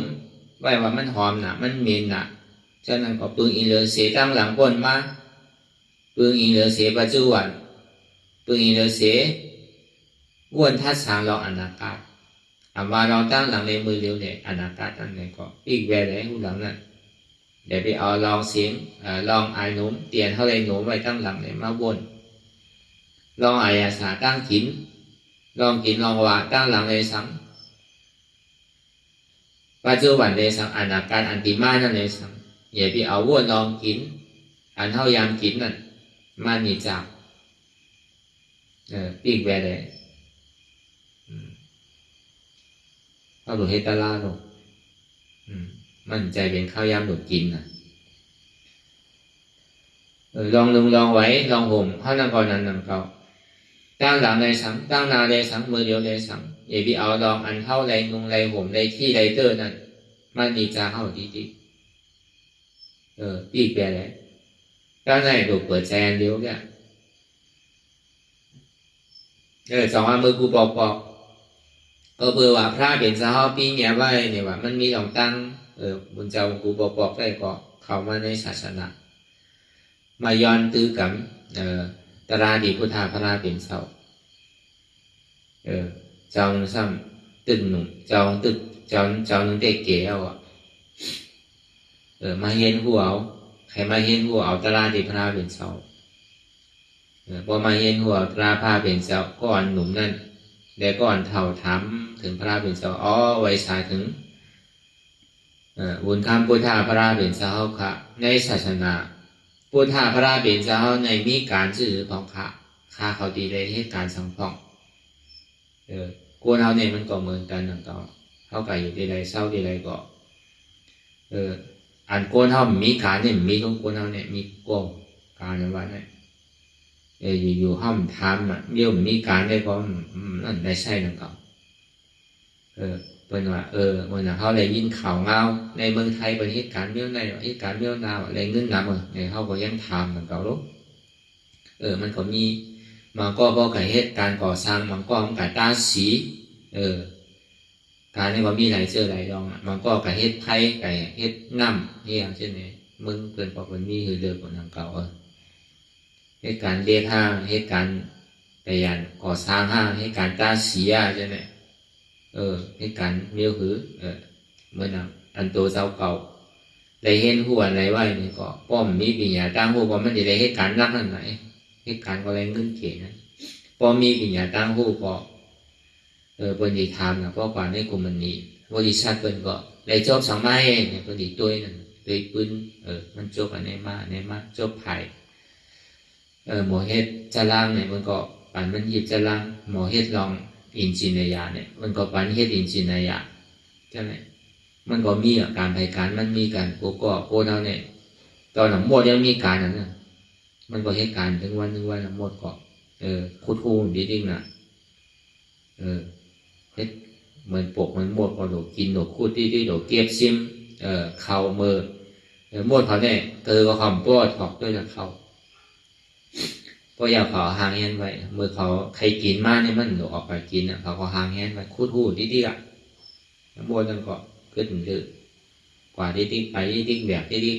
ไว้ว่ามันหอมนะมันเหม็นนะฉะนั้นก็ปืนอีเดือเสียตั้งหลังปนมาปืนอีเดือเสียปัจจุบันปืนอีเดือเสียวนทัดสางเราอนาคตว่าเราตั้งหลังในมือเดียวเนี่ยอนาคตนั่นเองก็อีกแบบไหนหูหลังนั่นเดี๋ยวไปเอาลองเสียงลองไอ้หนุ่มเตียนเท่าไรหนุ่มไว้ตั้งหลังเนี่ยมาวนลองไอ้อาสาตั้งขินลองกินลองว่าตั้งหลังเลยสังปัจจุบันเลยสังอนาคตอันติมานั่นเลยสังอย่าไปเอาวนลองกินอันเท่ายามกินนั่นมันมีจับปีกแวดเลยเขาดูเฮตาลาโนมันใจเป็นข้าวยามหนุนกินนะลองลองไว้ลองห่มเขานั่งก่อนนั่งเก่าตั้งหลังในสังตั้งนาในสังมือเดียวในสังอย่าไปเอาลองอันเท่าไรนุ่งไรห่มไรที่ไรเตอร์นั่นมันมีจาเข้าดีปีกแปรเลยก็ในดูเปิดแจนเดียวเนี่ยสองมือกูบอกเบื่อว่าพระเป็นสาวปีเงี้ยไว้เนี่ยว่ามันมีหลงตั้งบุญเจ้ากูบอกได้ก็เข้ามาในศาสนามาย้อนตื้อกับตราดีพุทธาพระเป็นเสาเจ้าซ้ำตึกหนุ่มเจ้าตึกเจ้าหนุ่มเด็กเก๋เอามาเห็นหัวเอาใครมาเห็นหัวเอาตราดีพระเป็นเสาพอมาเห็นหัวตราพระเป็นเสาก่อนหนุ่มนั่นแล้วก่อนเท่าถามถึงพระเป็นเสาไว้สายถึงบุญคำพุทธาพระเป็นเสาค่ะในศาสนาพุทธาพระเป็นเจ้าในมีการสื่อของข้าเขาดีเลยเหตุการณ์สังพองกวนเขาเนี่ยมันก็เหมือนกันนั่นก็เขาก็อยู่ดีไรเศร้าดีไรก็อันกวนเขามีการเนี่ยมีของกวนเขาเนี่ยมีกวงการในวันนี้อยู่ห้องทำเดี๋ยวมีการได้ก็นั่นได้ใช่นั่นก็เป็นว่ามันเขาเลยยินข่าวเงาในเมืองไทยเป็นเหตุการณ์เมื่อในเหตุการณ์เมื่อนาอะไรเงินนำเนี่ยเขาก็ยังทำเหมือนกันลูกมันก็มีมันก็บอกกับเหตุการณ์ก่อสร้างมันก็มันกับตาสีการนี้ก็มีหลายเจอหลายดองมันก็กับเหตุไทยกับเหตุน้ำนี่อย่างเช่นนี้มึงเกินพอคนมีคือเดือดกว่าทางเก่าเหตุการณ์เรียกห้างเหตุการณ์ไปยันก่อสร้างห้างเหตุการณ์ตาสีใช่ไหมเหตุการณ์เมียวคือเมื่อนั้นอันตัวเจ้าเก่าได้เห็นหัวอะไรไว้นี่ก็ป้อมมีปัญญาตั้งหัวก็มันจะได้เหตุการณ์รักนั่นไหนเหตุการณ์ก็แรงขึ้นเก๋นะป้อมมีปัญญาตั้งหัวก็ปฏิธรรมนะเพราะกว่าในกลุ่มมันนี้บริษัทเป็นก็ได้จบสองไม้เนี่ยปฏิตัวนั่นตัวปืนมันจบอันไหนมาจบไผ่หมอเฮ็ดจะล่างเนี่ยมันก็ปั่นมันหยิบจะล่างหมอเฮ็ดลองอินจิเนียร์เนี่ยมันก็ปันเฮ็ดอินจิเนียร์ใช่ไหมมันก็มีการให้การมันมีการโกเท่าเนี่ยตอนหลังหมดยังมีการนั้นนะมันก็เหตุการณ์ถึงวันหมดก็คูดีดิ้งนะเฮ็ดเหมือนปกเหมือนหมดก็โดดกินโดดคูดที่โดดเก็บซิมเข่ามือหมดเขาเนี่ยก็คำป้อถอกด้วยกับเขาก็อยากขอหางแฮนไว้เมื่อเขาใครกินมากเนี่ยมันออกไปกินเขาก็หางแฮนไว้คูดหูดีอ่ะโบนั่นก็ขึ้นดื้อกว่าดีไปดีแบบดี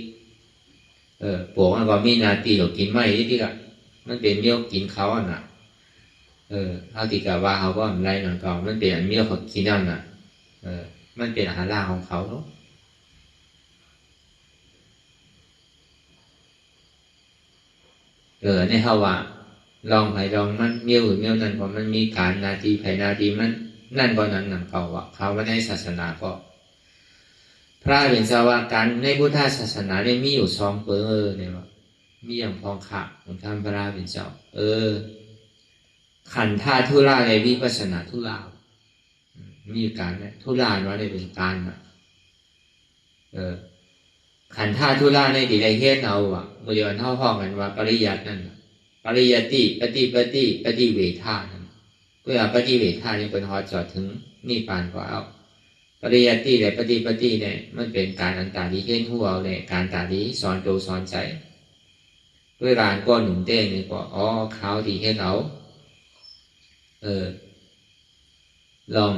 ปวกมันก็มีนาทีเรากินไม่ดีอ่ะมันเป็นเมี่ยวกินเขาอ่ะนะ เอาตีกับว่าเขาก็อะไรหนังเก่ามันเป็นอันเมียเขากินนั่นน่ะมันเป็นอาหารล่าของเขาเนาะในเขาว่าลองไผ่ลองมันเมียวหรือเมียวนั่นเพราะมันมีการนาทีไผ่นาทีมันนั่นก็นั้นหนังเก่าว่าเขาว่าในศาสนาก็พระเป็นสาวาการในพุทธศาสนาเนี่ยมีอยู่สองเปิงเนี่ยว่ามีอย่างพองขะของท่านพระเป็นเจ้าขันธาทุราในวิปัสสนาทุรามีการเนี่ยทุราว่าได้เป็นการนะขันธาทุราในที่ใดเฮ็ดเอาเมื่อเดือนเท่าห้องกันว่าปริยัตินั่นปริยัติปฏิเวทานั่นเพื่อปฏิเวทานี่เป็นหอจอดถึงนิพพานก็เอาปริยัติและปฏิเนี่ยมันเป็นการอันตาดีเห็นหัวเนี่ยการตาดีสอนตัวสอนใจเวลาก็หนุนเต้นนี่ก็เขาดีเห็นเอาลอง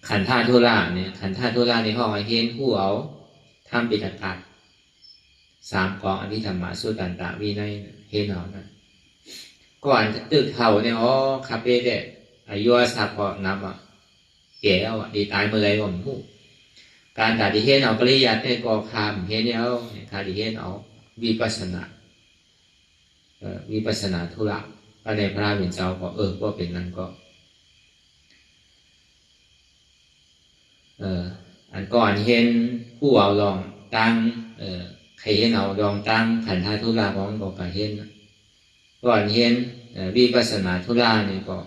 ขันธาทุราเนี่ยขันธาทุราในห้องไอเห็นหัวเอาทำปิฎก3 กองอภิธรรมสูตรต่างๆวินัยเห็นเอานะก่อนตึกเท่าเนี่ยคาเฟ่เด็อายุสักพอนำแก่เอาดีตายเมื่อไรก็ไม่รู้การตัดที่เห็นเอาปริยัติเนี่ยก็คำเห็นเอาถ้าที่เห็นเอาวิปัสสนาวิปัสสนาธุระพระในพระเป็นเจ้าก็ก็เป็นนั่นก็อันก่อนเห็นผู้เอาลองตั้งใครเห็นเอาลองตั้งขันธาธุระของบอกไปเห็นก่อนเห็นวิปัสสนาธุระนี่ก็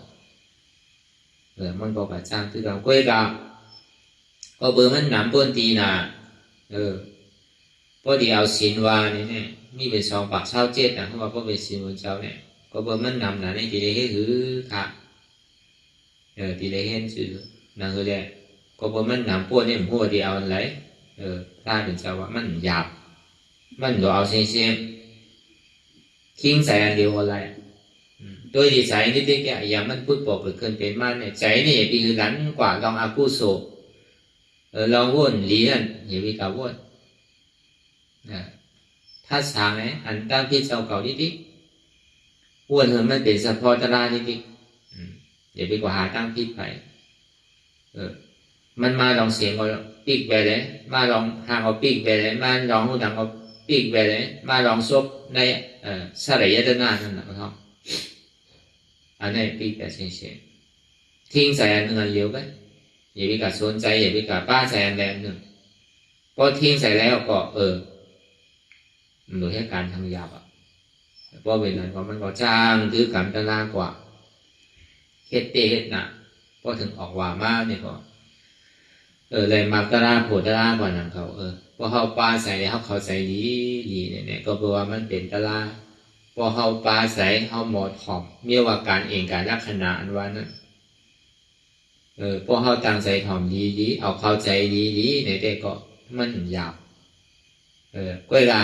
มันบอกกับจ้างคือเราก้อยกับก็เบอร์มันหนำป้นตีนาพอดีเอาศีลวาเนี่ยมีเป็น2 ปาก27นะเขาบอกว่าเป็นศีลบนเจ้าเนี่ยก็เบอร์มันนำนะในตีได้เห็นถือค่ะตีได้เห็นสื่อนั่นคือแหละก็เบอร์มันนำป้นเนี่ยหัวดีเอาอะไรถ้าเป็นเจ้าว่ามันหยาบมันก็เอาเส้นทิ้งใส่อันเดียวอะไรโดยที่ใจนิดๆอย่างมันพูดบอกเกินเป็นมากเนี่ยใจนี่ปีหลังกว่าลองอากุโสลองวนหลีนั่นอย่าไปกับวนถ้าสางเนี่ยอันตั้งพิจเจ้าเก่านิดๆวนเหินมันเป็นสะพอตรานิดๆอย่าไปกว่าหาตั้งพิจไปมันมาลองเสียงก็ปีกไปเลยมาลองห่างเอาปีกไปเลยมาลองหูดังเอาปีกไปเลยมาลองซบในสลายยตนานั่นแหละครับอันนี้ปีกแต่เฉยๆทิ้งใส่อันหนึ่งอันเดียวไปอย่าไปกัดสนใจอย่าไปกัดป้าใส่อันใดอันหนึ่งพอทิ้งใส่แล้วก็มันโดยแค่การทำหยาบเพราะเวลาพอมันก็จ้างถือกันตลากว่าเฮ็ดเตะเฮ็ดหนักพอถึงออกว่ามาเนี่ยก็เลยมากระโผล่ตะกว่านั้นเขาพอเขาปลาใส่แล้วเขาใส่ดีเนี่ยก็แปลว่ามันเป็นตะลาพอเขาปลาใส่เขาหมดหอมเมียว่าการเองการลักษณะอันว่านั้นพอเขาตั้งใจหอมดีเอาเข้าใจดีเนี่ยแต่ก็มันหยาบก็ละ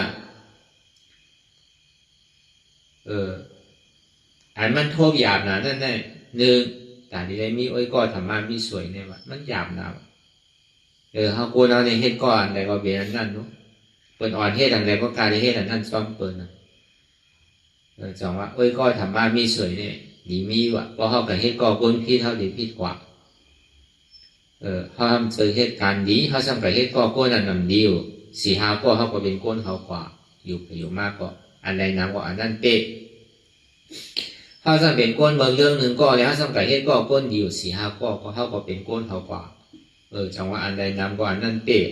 อันมันโทษหยาบนะนั่นแน่หนึ่งแต่ที่ได้มีก็ธรรมะมีสวยเนี่ยว่ามันหยาบนะเขาควรเอาในเฮ็ดก่อนแต่ก็เบียนนั่นเนาะเปิดอ่อนเฮ็ดอะไรก็การเฮ็ดอันนั้นซ้อมเปิดนะจังว่าก็ธรรมะมีสวยเนี่ยดีมีว่ะพอเขากับเฮ็ดก็ก้นพิษเท่าดีพิษกว่าเขาทำเจอเหตุการณ์ดีเขาทำกับเหตุก็ก้นอันนั้นดีอยู่4-5 ก็เขาก็เป็นก้นเขากว่าอยู่มากกว่าอันใดน้ำก็อันนั้นเป๊ะเขาทำเป็นก้นเรื่องหนึ่งก็แล้วเขาทำกับเหตุก็ก้นดีอยู่4-5 ก็เขาก็เป็นก้นเขากว่าจังว่าอันใดน้ำก็อันนั้นเป๊ะ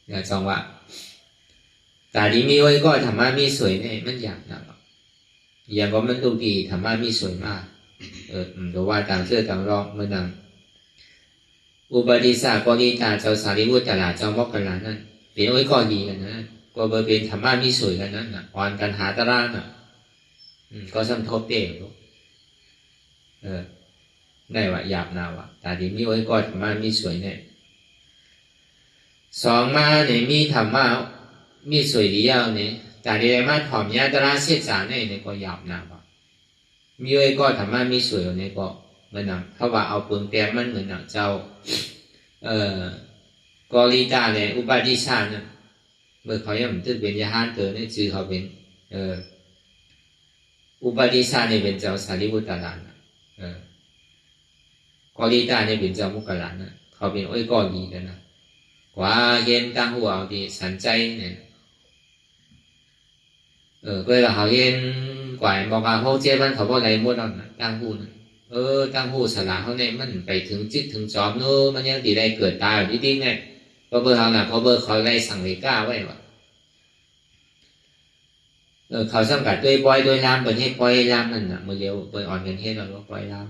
เนี่ยจังว่าแต่ที่มีก็ธรรมะมีสวยเนี่ยมันอยากนะอย่างก็มันดูดีธรรมะมีสวยมากแต่ว่าต่างเสื้อต่างรองเมื่อนังอุปติสสะกริตาเจ้าสารีบุตรตลาดเจ้ามกกันลานั่นเป็นก็ดีกันนะก็เป็นธรรมะมีสวยกันนั้นอ่อนกันหาตารางก็สัมทบเด็กได้ว่าหยาบนาวะแต่ที่มีก็ธรรมะมีสวยเนี่ย2มาเนี่ยมีธรรมะมีสวยดีเอาเนี่ยแต่ที่ได้มาถ่อมยาตราเสียจาเนี่ยก็หยาบนาวะมีก็ธรรมะมีสวยเนี่ยก็เหมือนนังเขาว่าเอาปืนแต้มมันเหมือนนังเจ้ากอริตาเนี่ยอุปาทิชาเนี่ยเมื่อเขายังตึกเป็นยาหานเตอเนี่ยจือเขาเป็น อุปติสสะนี่เป็นเจ้าสารีบุตรหลานกอลิตานี่เป็นเจ้ามุกหลานนะเขาเป็นอ้อยกอลีกันนะกว่าเย็นตั้งหัวเอาดีสันใจเนี่ยก็เลยเขาเย็นกว่าบอกว่าเขาเจ็บมันเขาบอกอะไรมั่วนั่นนะตั้งหูนะตั้งหูสละเขาเนี่ยมันไปถึงจิตถึงจอมโน้มันยังดีได้เกิดตายอยู่ที่เนี่ยเพราะเบอร์เขาน่ะเพราะเบอร์เขาไล่สั่งเลยกล้าไว้ว่ะเขาสังกัดด้วยปล่อยด้วยลามเป็นให้ปล่อยลามนั่นน่ะมือเดียวปล่อยอ่อนกันให้เราก็ปล่อยลาม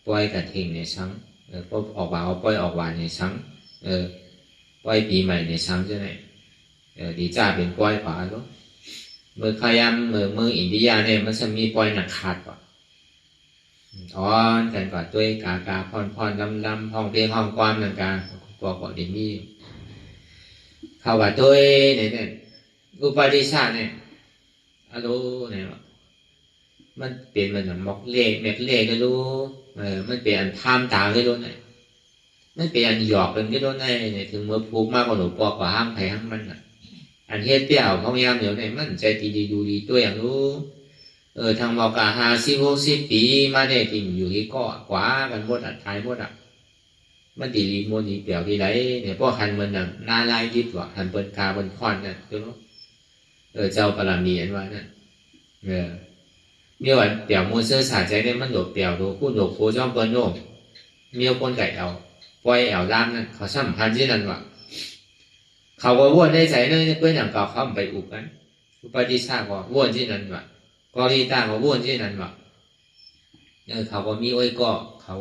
ปล่อยกระทิงในชั้งพอออกว่าเอาปล่อยออกว่าในชั้งปล่อยปีใหม่ในชั้งใช่ไหมดีจ้าเป็นปล่อยขวาลูกเมื่อขยำเมื่ออินเดียเนี่ยมันจะมีปล่อยหนักขาดกว่าอ่อนกันกว่าด้วยกากาพรลำห้องเพลงห้องความนั่นการบอกว่าดีมีเข้าว่าด้วยเนี่ยอุปาทิชาเนี่ยอะโลเนี่ยมันเป็นมันมอกเล่แมกเล่ก็รู้มันเป็นอันพามตาก็รู้เนี่ยมันเป็นอันหยอกกันก็รู้เนี่ยถึงเมื่อพูกมากกว่าหนูปอกกว่าห้างไผ่ห้างมันอ่ะอันเฮ็ดเปรี้ยวเขาพยายามเดี๋ยวเนี่ยมันใจดีดูดีตัวอย่างรู้ทางบอกกา50-60 ปีมาได้กินอยู่ที่ก็กว่ากันหมดอ่ะท้ายหมดอ่ะมันดีมวนดีเปรี้ยวที่ไหนเนี่ยพวกหันมันน่ะน่าไล่ดิบว่ะหันเปิดคาเปิดควันน่ะใช่ไหมเจ้าปรามีอันว่านั่นว่าเปรี้ยวมวนเสื้อสาใจเนี่ยมันหลบเปรี้ยวดูคู่หลบโฟจ้องเปิ้ลโน่มีคนไก่เอาปล่อยเอาล่ามนั่นเขาสัมพันธ์ที่นั่นว่ะเขาก็วนได้ใจเลยเพื่อนอย่างเก่าเขาไปอุบกันอุปติชาก็วนที่นั่นว่ะกอริตาก็วนที่นั่นว่ะเขาก็มีอ้อยก็เขา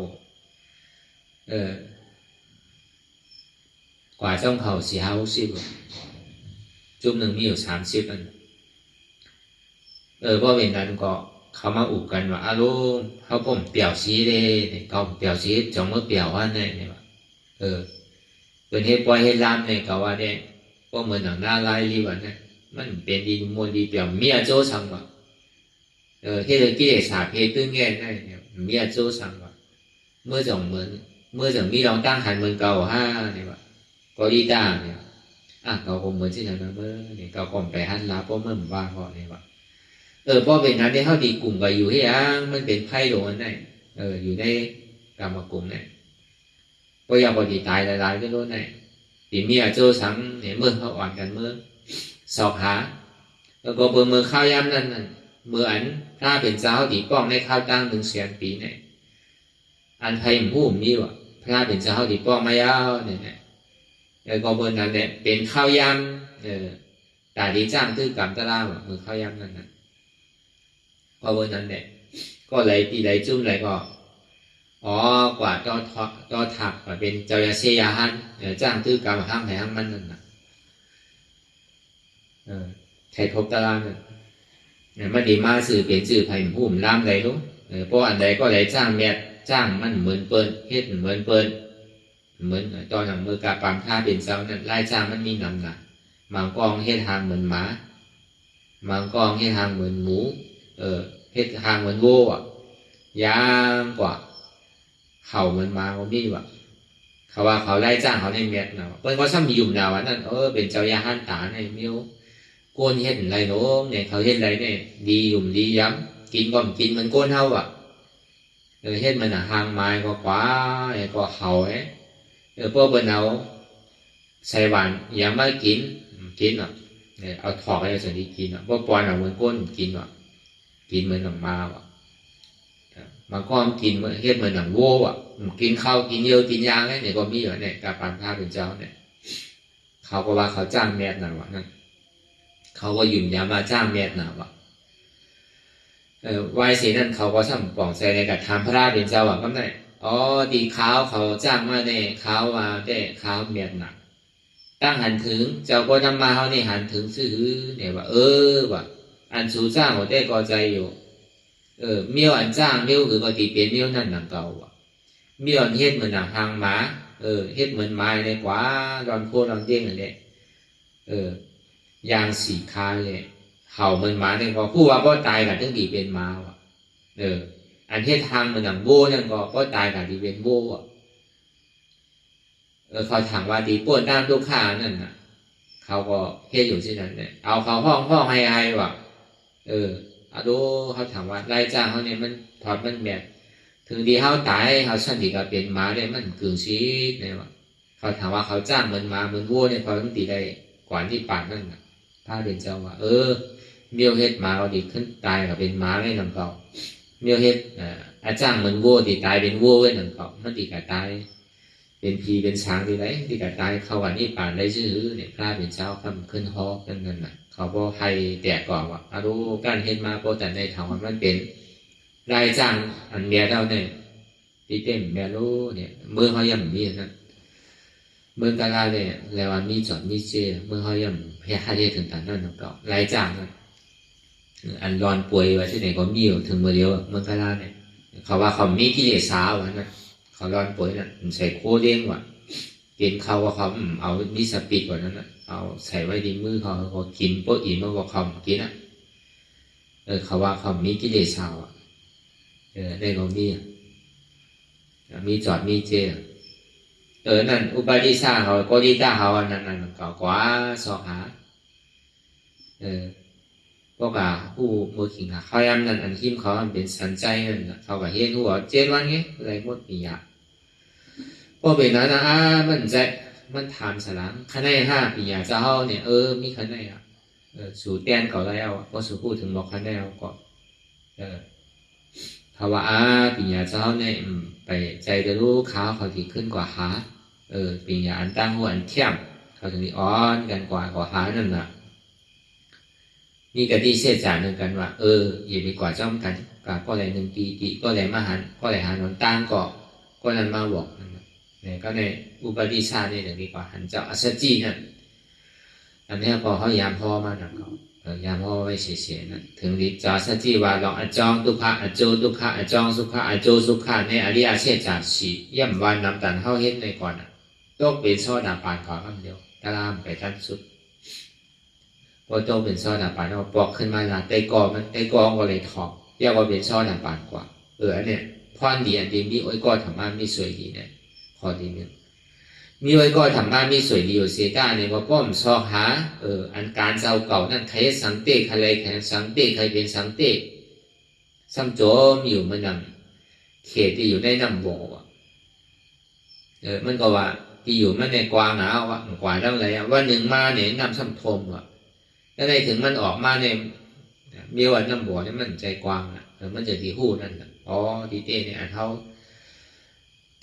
กว่าช่องเขา40-50จุ่มหนึ่งมีอยู่30อันเพราะเป็นนั้นก็เขามาอุบกันว่าลุงเขาผมเปลี่ยวสีเลยเขาเปลี่ยวสีจงเมื่อเปลี่ยวว่าเนี่ยว่าเป็นเหตุปล่อยให้ลามเนี่ยเขาว่าเนี่ยพวกเหมือนหนังหน้าลายรีวันเนี่ยมันเป็นดีมวลดีเปลี่ยวเมียโจ้สั่งว่าที่เรากิเลสาเพตึ้งแง่ได้เนี่ยเมียโจ้สั่งว่าเมื่อจังมีลองตั้งหันเหมือนเก่าเนี่ยว่าก็ดีตาเนี่ยเขาคงเหมือนที่นั่นเมื่อเนี่ยเขาคงไปหันลาเพราะเมื่อว่าเพราะเนี่ยว่าเพราะเป็นนั้นที่เขาดีกลุ่มกับอยู่ที่มันเป็นไพ่โดนได้อยู่ในกรรมกลุ่มเนี่ยพอยาพอดีตายหลายๆก็โดนได้ตีเมียโจ้สังเนี่ยเมื่อเขาอ่อนกันเมื่อสอบหาแล้วก็เมื่อข้าวยำนั่นเมื่ออันถ้าเป็นเจ้าตีป้องในข้าวตั้ง100,000 ปีเนี่ยอันไทยผู้มีว่ะพระเป็นเจ้าตีป้องมายาวเนี่ยแล้วก็เมื่อนั้นเนี่ยเป็นข้าวยำแต่ดีจ้างตื้อกรรมตะล่าว่ะเมื่อข้าวยำนั่นพอวันนั้นเนี่ยก็เลยปีไหลจุ่มเลยก็กว่าต่อถักว่าเป็นเจ้าเสียหันจ้างตื้อกรรมห้างไหนห้างมันนั่นน่ะใช้ทบตารางเนี่ยมันดีมากสื่อเปลี่ยนสื่อไผ่ผู้ล่ามเลยลูกเพราะอันใดก็เลยจ้างแม่จ้างมันเหมือนเปิ้ลเฮ็ดเหมือนเปิ้ลเหมือนตอนหลังมือกาปามท่าเป็นเจ้านั่นไล่จ้างมันมีนำหนักบางกองเฮ็ดทางเหมือนหมาบางกองเฮ็ดทางเหมือนหมูเฮ็ดทางเหมือนโว้ยามกว่าเขาเหมือนมาเขาดีว่ะเขาว่าเขาไล่จ้างเขาในเมียดนะเปิ้ลก็ซ้ำมีอยู่นะวันนั้นเป็นเจ้ายาหันตาในเมียวโกนเฮ็ดอะไรโน้มเนี่ยเขาเฮ็ดอะไรเนี่ยดีอยู่ดีย้ำกินก็กินมันโกนเท่าอ่ะเฮ็ดมันหางไม้ก็ขวาก็เขาพวกเปิ้ลเอาใส่หวานยังไม่กินอ่ะเอาถอกให้ส่วนที่กินอ่ะพวกปอนเอาเหมือนก้นกินอ่ะกินเหมือนหนังมาว่ะมันก็กินเหมือนเฮ็ดเหมือนหนังโว้อ่ะกินข้าวกินเยอะกินยางเนี่ยก็มีอยู่เนี่ยการปานท่าเป็นเจ้าเนี่ยเขาก็ว่าเขาจ้างแม่น่ะว่ะนั่นเขาก็ยืนยันมาจ้างแม่น่ะว่ะวายสีนั่นเขาก็สั่งปองใจในการทำพระราชเป็นเจ้าว่ะก็ได้ตีเขาจ้างมาเนี่ยเขาว่าได้เขาแม่น่ะตั้งหันถึงเจ้าก็นำมาเขาเนี่ยหันถึงซื้อเนี่ยว่าว่ะอันสูจ้าง我ได้ก็ใจอยู่เมียวอันจ้างเมียวคือก็ตีเป็นเมียวนั่นหนังเก่าอ่ะเมียวอันเฮ็ดเหมือนหนังหางหมาเฮ็ดเหมือนไม้ในกว่าดอนโคดอนเด้งอะไรยางสีคาเลยเห่าเหมือนหมาเนี่ยก็ผู้ว่าก็ตายกันถึงตีเป็นหมาว่ะอันเฮ็ดทางเหมือนหนังโบ้นั่นก็ตายกันตีเป็นโบ้อ่ะเขาถามว่าตีป้วนด้ามลูกค้านั่นน่ะ เขาก็เฮ็ดอยู่ที่นั้นเนี่ยเอาเขาห้องให้ว่ะเอาดูเขาถามว่ารายจ้างเขาเนี่ยมันถอดมันแบบถึงที่เขาตายเขาชั้นที่ก็เป็นหมาเนี่ยมันกึ่งชีวิตเนี่ยว่ะเขาถามว่าเขาจ้างมันมามันวัวเนี่ยเขาต้องตีได้กว่าที่ปากนั่นน่ะพระเป็นเจ้าว่าเมียวเฮ็ดหมาเขาดีขึ้นตายก็เป็นหมาไว้นำเขาเมียวเฮ็ดอาจ้างมันวัวที่ตายเป็นวัวไว้นำเขามันตีก็ตายเป็นผีเป็นช้างที่ไรที่ก็ตายเขาวันนี้ป่านได้ชื่อเนี่ยพระเป็นเจ้าคำขึ้นฮอกนั่นน่ะเขาบอกให้แตกก่อนว่าอารู้การเฮ็ดมาโปแต่ในทางมันเป็นรายจ้างอันเมียเราเนี่ยที่เต็มเมียรู้เนี่ยเมื่อเขาย่ำมีนั่นเมื่อกาลาเนี่ยแล้ววันมีจอดมีเจเมื่อเขาย่ำเพียให้ได้ถึงตอนนั้นก็รายจ้างนั่นอันร้อนป่วยว่าที่ไหนก็มีอยู่ถึงเมื่อเดียวเมื่อกาลาเนี่ยเขาว่าเขามีกิเลสสาวนะเขาร้อนป่วยน่ะใส่โคเด้งว่ะกินเขาว่าเขาเอามีสปิดกว่านั้นนะเอาใส่ไว้ในมือเขากินโป๊ะอิ่มว่าเขากินอ่ะเขาว่าเขามีกิเลสสาวอ่ะได้ก็มีจอดมีเจนั่นอุปาทิสาเขาโกดิตาเขานั่นเขากว่าสอหาพวกผู้มือขิงเขาย้ำนั่นอันทิมเขาเป็นสันใจนั่นเขาก็เห็นหัวเจ็ดวันไงอะไรหมดปีอ่ะพอเป็นนั้นมันใจมันถามสลังคะแนน5 ปีอ่ะเจ้าเนี่ยมีคะแนนอ่ะสู่เตียนเขาแล้วก็สู่พูดถึงบอกคะแนนก็เขาว่าปีอ่ะเจ้าเนี่ยไปใจจะรู้เขาที่ขึ้นกว่าหาปีอ่ะอันตั้งหัวอันเทียมเขาถึงนี้อ้อนกันกว่าหานั่นน่ะนี่ก็ที่เสียจานหนึ่งกันว่าอย่าไปกว่าจ้อมกันก็เลยหนึ่งปีก็เลยมาหันก็เลยหานนตั้งก็นั้นมาบอกเนี่ยก็ในอุปติชาเนี่ยอย่างนี้กว่าหันเจ้าอัศจีนั่นอันนี้พอเขายามพ่อมาหนักเขายามพ่อไว้เฉยๆนั่นถึงนี้เจ้าอัศจีว่าลองอจองทุกขะอโจทุกขะอจองสุขะอโจสุขะในอริยเชษจาสีย่ำวันนำตันเข้าเฮ็ดในก่อนต้องเป็นโซดาปานก่อนคำเดียวตารามไปทันสุดพอโตเป็นซอดาปานเอาปอกขึ้นมาละไตกองก็เลยถอดเรียกว่าเป็นซอดาปานกว่าอันเนี่ยพรดีอันดีมีโอ้ยก็ทำมามีสวยดีเนี่ยพอดีเนี่ยมีโอ้ยก็ทำมามีสวยดีอยู่เสียด้เนี่ยว่าป้อมซอกหาอันการเจ้าเก่านั่นใครสังเตใครใครสังเตใครเป็นสังเตซ้ำโจมอยู่มันนั่งเขตที่อยู่ในน้ำบ่อมันก็ว่าที่อยู่มันในกวางหนาวอ่ะกวางแล้วอะไรว่าหนึ่งมาเนี่ยน้ำซ้ำทมอ่ะแล้วในถึงมันออกมาเนี่ยมีวันน้ำบ่อเนี่ยมันใจกว้างอ่ะมันจะที่หู้นั่นอ่ะที่เต้เนี่ยเขา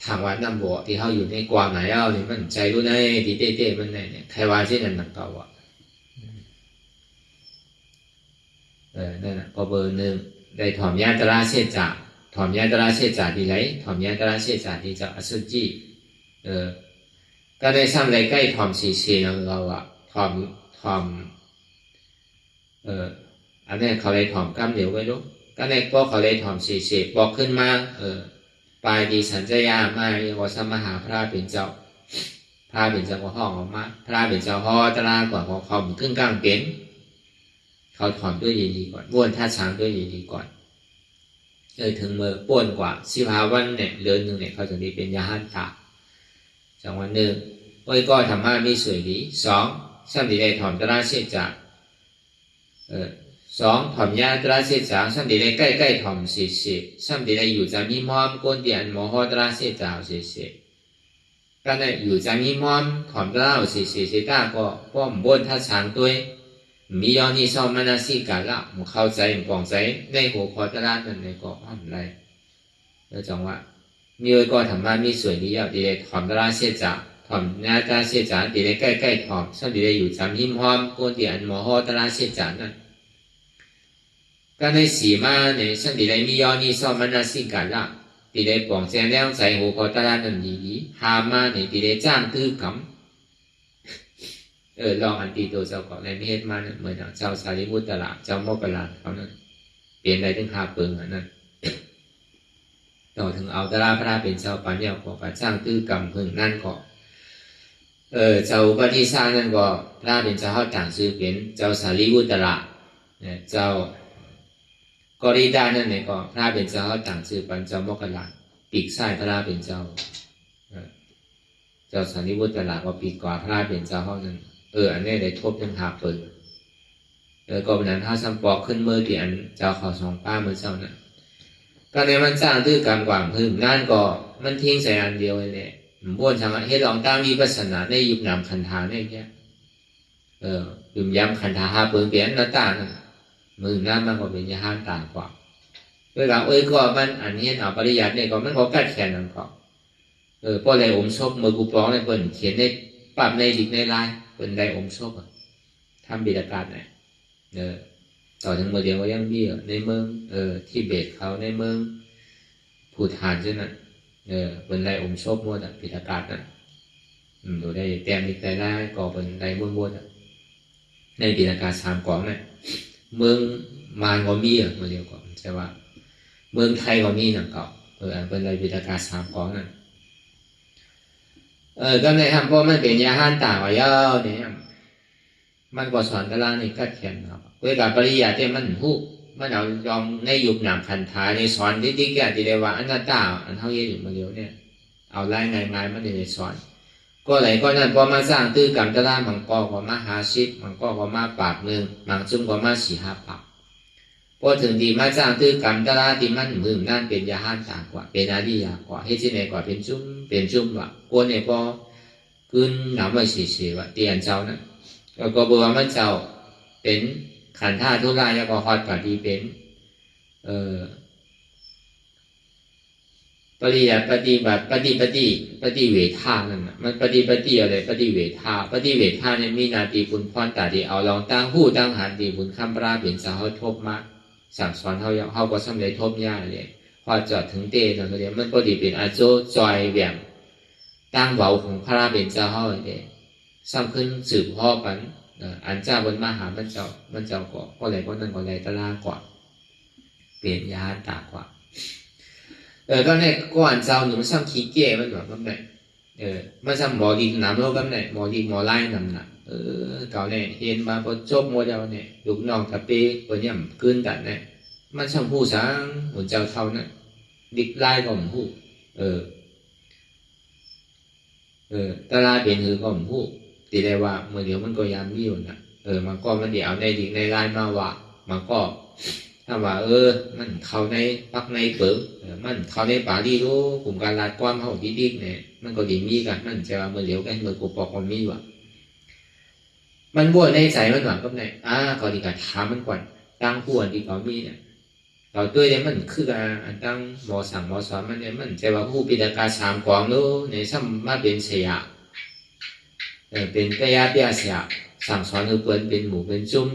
ทางวันน้ำบ่อที่เขาอยู่ในกว้างไหนเอาเนี่ยมันใจรู้ได้ที่เต้มันเนี่ยใครว่าเช่นนั้นเก่าอ่ะนั่นน่ะก็เบอร์หนึ่งได้ถ่อมยาตราเชษจ่าถ่อมยาตราเชษจ่าดีไรถ่อมยาตราเชษจ่าดีจะอสุจิก็ได้ซ้ำไรใกล้ถ่อมสีเราอ่ะถ่อมอันนี้เขาเลยถ่อมกล้ามเหนียวไว้ลูกก็ในพวกเขาเลยถ่อมสีบอกขึ้นมาปลายดีสัญญามาเรียกว่าสมหาพระเป็นเจ้าพระเป็นเจ้าก็ห้องออกมาพระเป็นเจ้าห่อตรากว่าของเขาขึ้นกลางเป็นเขาถ่อมด้วยดีก่อนบ้วนท่าช้างด้วยดีก่อนถึงเมื่อป้วนกว่า15 วันเนี่ยเดือนหนึ่งเนี่ยเขาจะได้เป็นยาหันตาจากวันหนึ่งโอ้ยก็ทำให้มีสวยดี2สัมดีได้ถ่อมตราเสียจาก2ถ่อมยาตราเสียจากสัมดีได้ใกล้ถ่อม10สัมดีได้อยู่จะมีมอมก้นเดียนโมโหตราเสียจาก10ก็ได้อยู่จะมีมอมถ่อมตรา10ตาก็ป้อมบนท่าช้างด้วยมียอนี่ชอบมานาสิกาละมันเข้าใจมันปองใจในหัวคอตรานั่นในก็ทำไรแล้วจังว่ามีไว้ก็ทำมามีสวยดีอ่ะดีได้ถ่อมตราเสียจากถ่อมยาตราเสียจากดีได้ใกล้ถ่อมสัมดีได้อยู่จะมีมอมก้นเดียนโมโหตราเสียจากนั่นก็ในสีมาในสันติได้มียอนี่ชอบมานาสิกาละตีได้ปองแจแล้วใส่หัวคอตรานั่นดีหามาในตีได้จ้างตื้อกำลองอันตีตัวเจ้าก่อนในไม่เห็นมาเนี่ยเหมือนเจ้าสารีบุตรตลาดเจ้าโมกขลาเขานั่นเปลี่ยนได้ถึง5 เปิงอันนั้นต่อถึงเอาตราพระเป็นเจ้าปัญญาของพระจ้างตื้อกำพึ่งนั่นก็เจ้าปฏิสานั่นก็พระเป็นเจ้าเขาต่างซื้อเป็นเจ้าสารีบุตรตลาดเจ้ากริดานั่นเนี่ยก็พระเป็นเจ้าเขาต่างซื้อเป็นเจ้าโมกขลาปีกซ้ายพระเป็นเจ้าสารีบุตรตลาดก็ปีกขวาพระเป็นเจ้าเขานั่น อันนี้ได้ทบยังหาเปิดก็วันนั้นถ้าซ้ำปอกขึ้นเมื่อที่อันเจ้าเขาสองป้าเมื่อเช้านั้นก็ในมันสร้างตื้อกรรมกว่างพึ่งนั่นก็มันทิ้งใส่อันเดียวเลยบ้วนทางให้ลองตั้งวิปัสสนาในยุบนามขันธาเนี่ยแค่ยุบย้ำขันธาหาเปิดเปลี่ยนหน้าตามือหน้ามันก็เป็นยาห้ามต่างกว่าเวลาก็มันอันนี้เอาปริยัติเนี่ยก็มันก็กัดแขนนั่นก็พอได้อมศพมือกูปองเนี่ยเปิ่นเขียนในปรับในดิกในลายเปิ่นได้อมศพทำบิดาการเนี่ยต่อถึงเมื่อเดียวก็ยังมีในเมืองที่เบตเขาในเมืองภูฐานใช่ไหมเป็นได้อมศพม้วนบิดาการนั่นดูได้แต้มดิกได้ก็เป็นได้ม้วนในบิดาการ3 กล่องเนี่ยเมืองมารก็มีเมื่อเดียวก่อนใช่ว่าเมืองไทยก็มีนั่นก็เป็นได้บิดาการ3 กล่องนั่นก็ในทำเพราะมันเป็นยาห้านต่างว่าเยอะเนี่ยมันก็สอนตารางนี่ก็เขียนครับเวลาปริยัติมันหูมันเอายอมในยุบหนามขันธาในสอนที่แก่ที่เรียกว่าอนัตตาอันเท่าเยี่ยมมาเดียวเนี่ยเอาไล่ง่ายๆมันในสอนก็ไหลก็นั่นพอมาสร้างตื้อกรรมตารางมังกรก็มาหาชิดมังกรก็มาปาก1มังจุ่มก็มา4-5 ปากพอถึงดีมาสร้างตื้อกรรมตารางที่มันมือนั่นเป็นยาห้านต่างกว่าเป็นอริยกว่าให้ที่ไหนกว่าเป็นจุ่มว่ะกวนเนี่ยพอขึ้นหนำไว้เสียๆว่าเตียนเจ้านะก็บอกว่ามันเจ้าเป็นขันธ์ธาตุทุลายก็ฮอดก็ดีเป็นปริยัติปฏิบัติปฏิเวทานั่นน่ะมันปฏิอะไรปฏิเวทาเนี่ยมีนาทีบุญพรตาที่เอาลองตั้งหู้ตั้งหันดีบุญคำปราเป็นสาวทบมาสั่งสอนเฮาก็สำเร็จทบยากเลยพอจอดถึงเตนั่นก็เดี๋ยวมันก็ดีเป็นอาโจจอยแหว่งตั้งเบาของพระเป็นเจ้าเฮาเลยซ้ำขึ้นสืบพ่อกันอันเจ้าบนมหามันเจ้าก็อะไรก็นั่นก็อะไรตะลากว่าเปลี่ยนยาตากว่าก็เนี่ยก่อนเจ้าหนุ่มซ้ำขี้เกียจมันแบบนั้นไหนมันซ้ำหมอดีน้ำโลกกันไหนหมอดีหมอไล่นำหนักเก่าเนี่ยเห็นมาพอจบโมเดลเนี่ยลูกน้องตะเปคนย่ำขึ้นแต่เนี่ยมันซ้ำผู้สังเหมือนเจ้าเท่านั้นดิกไล่ก็เหมือนผู้ตลาดเป็นหือก็เหมือนผู้ตีได้ว่าเมื่อเดี๋ยวมันก็ยามวิวนะมันก็มันเดี๋ยวในดิกในไล่มาว่ามันก็ถ้าว่ามันเข้าในปักในเปิงมันเข้าในป่าดีรู้กลุ่มการลาดความเขาดีๆเนี่ยมันก็ดีมีกันมันจะว่าเมื่อเดี๋ยวกันเมื่อกูปอกมันมีว่ะมันบวชในใจมันหวังก็ไหนเขาดีกันถามมันก่อนตั้งผู้อันที่เขามีเนี่ยเราด้วยเนี่ยมันคือการตั้งหมอสั่งหมอสอนมันเนี่ยมันจะว่าผู้ปิดการ3 กล่องรู้ในซ้ำมาเป็นเสียเป็นกายเปียเสียสั่งสอนคือเปิดเป็นหมู่เป็นจุ้ม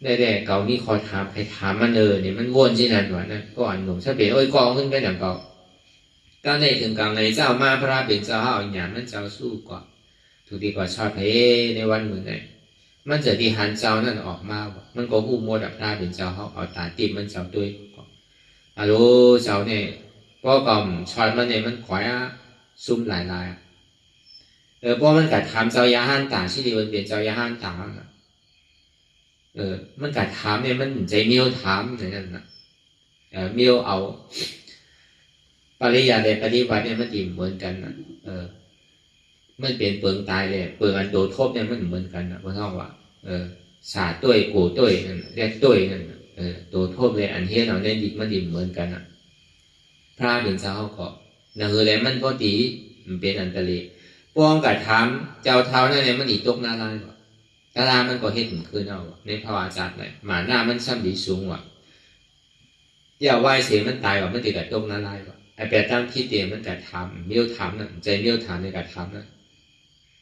ได้เก่ามีคอยถามใครถามมันเนี่ยมันวนที่นั่นวะนะก็อันหนุ่มถ้าเป็นกองขึ้นไปหนังเก่าก็ในถึงกลางในเจ้ามาพระเป็นเจ้าเอาอย่างนั้นเจ้าสู้กว่าถูกดีกว่าชอบเพในวันเหมือนไงมันจะดีหันเจ้านั่นออกมามันก็หูมัวดับพระเป็นเจ้าเขาเอาตาติดมันเจ้าด้วยฮัลโหลเจ้าเนี่ยก็กล่อมชอยมันเนี่ยมันขอยซุ่มหลายเพราะมันกัดถามเจ้ายาห้านต่างที่ดีมันเปลี่ยนเจ้ายาห้านต่างมันกัดถามเนี่ยมันใจเมียวถามอย่างนั้นนะเมียวเอาปริยัติปฏิบัติเนี่ยมันดีเหมือนกันนะมันเป็นเปลืองตายเลยเปลืองอันโดทบเนี่ยมันเหมือนกันนะเพราะท่องว่าสาต้วยโกต้วยนั่นเรียกต้วยนั่นโดทบเลยอันเฮียนเอาเนี่ยดีมันดีเหมือนกันนะพระเป็นเจ้าเขาก็นั่นคืออะไรมันพอดีมันเป็นอันตรายพวกกัดถามเจ้าเท้านั่นเนี่ยมันอีตกหน้าลายว่ะตาลามันก็เห็นขึ้นเอาในภาวะจัดเลยหมาหน้ามันซ้ำดีสูงว่ะอย่าไหวเสียมันตายว่ะมันติดกับตกหน้าลายว่ะไอ้แปดตั้งที่เตียมันกัดถามเมียวถามน่ะใจเมียวถามในกัดถามน่ะ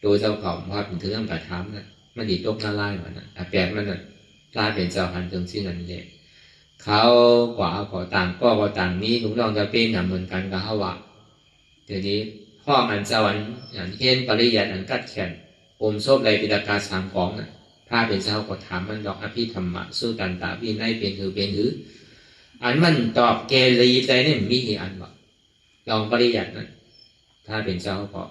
โดยเจ้าเขาพอถึงเรื่องกัดถามน่ะมันดีตกหน้าลายว่ะนะไอ้แปดมันน่ะกลายเป็นเจ้าพันจึงสิ้นนั่นเลยเขากว่าก่อต่างก็ต่างนี้ลุงน้องจะเป็นเหมือนกันกับเขาว่ะเดี๋ยวนี้พ่อมันเจ้าอันอย่างเช่นปริยัติอันกัดแขนอมโซบไรปิดากา3 กล่องน่ะพระเป็นเจ้าก็ถามมันดอกอภิธรรมะสู้ตันตาวินัยเป็นหืออันมันตอบเกลีใจเนี่ยมีกี่อันวะลองปริยัตินั้นพระเป็นเจ้าก็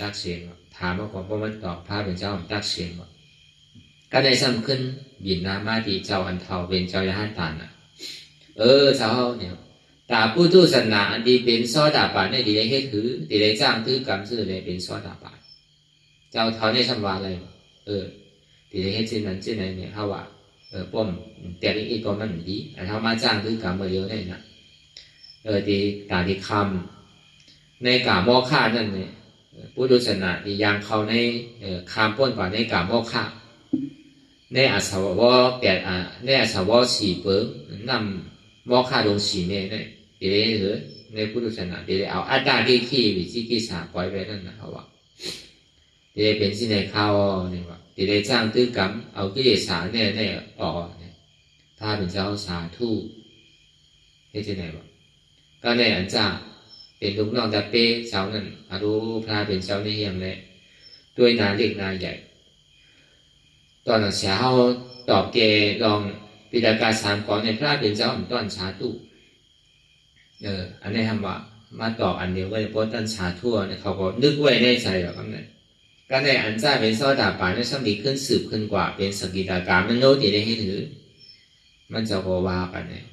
ตักเสียงถามว่าก่อนว่ามันตอบพระเป็นเจ้าตักเสียงว่าก็ได้ซ้ำขึ้นบินนามาที่เจ้าอันเทาเป็นเจ้ายาห้านตานน่ะเจ้าเนี่ยตาผู้ทุศาสนาอันดีเป็นซอดาบานเนี่ยดีได้ให้ถือดีได้จ้างถือกรรมซื่อเลยเป็นซอดาบาน เจ้าเท่าในสำวาอะไรที่ได้เฮ็ดสิ่งนั้นสิ่งไหนเนี่ยเขาว่าป้อมแต่อีกก็มันดีแต่เขามาจ้างคือกรรมเดียวได้นะที่การที่คำในกาโมฆะนั่นเนี่ยผู้ดุษณะที่ยังเขาในคำป้นกว่าในกาโมฆะในอาสวะแปดในอาสวะสี่เปิงนำโมฆะลงสี่เนี่ยเดี๋ยวหรือในผู้ดุษณะเดี๋ยวเอาอัตตาที่ขี้วิจิกิสาปล่อยไปนั่นนะเขาว่าเดี๋ยวเป็นสิ่งในข้าวเนี่ยว่าเดี๋ยวจ้างตื้อกรรมเอากิเลสเนี่ยออกเนี่ยถ้าเป็นเจ้าสาธุเฮ็ดที่ไหนวะก็ในอันจ้าเป็นลูกน้องตาเป้เจ้านั่นอารู้พระเป็นเจ้าในเฮียงเลยด้วยนาเล็กนาใหญ่ตอนนั้นเช้าตอบเกลองปิฎกาสามก่อนในพระเป็นเจ้าต้นสาธุอันนี้ทำว่ามาตอบอันเดียวก็จะพ้นต้นสาธุเนี่ยเขาก็นึกไว้ในใจหรอกครับเนี่ยก็ในอันจ้าเป็นโซดาปานในสมัยขึ้นสืบขึ้นกว่าเป็นสกิตาการมันโน้ตที่ได้ให้ถือมันจะก็ว่ากันเนี่ย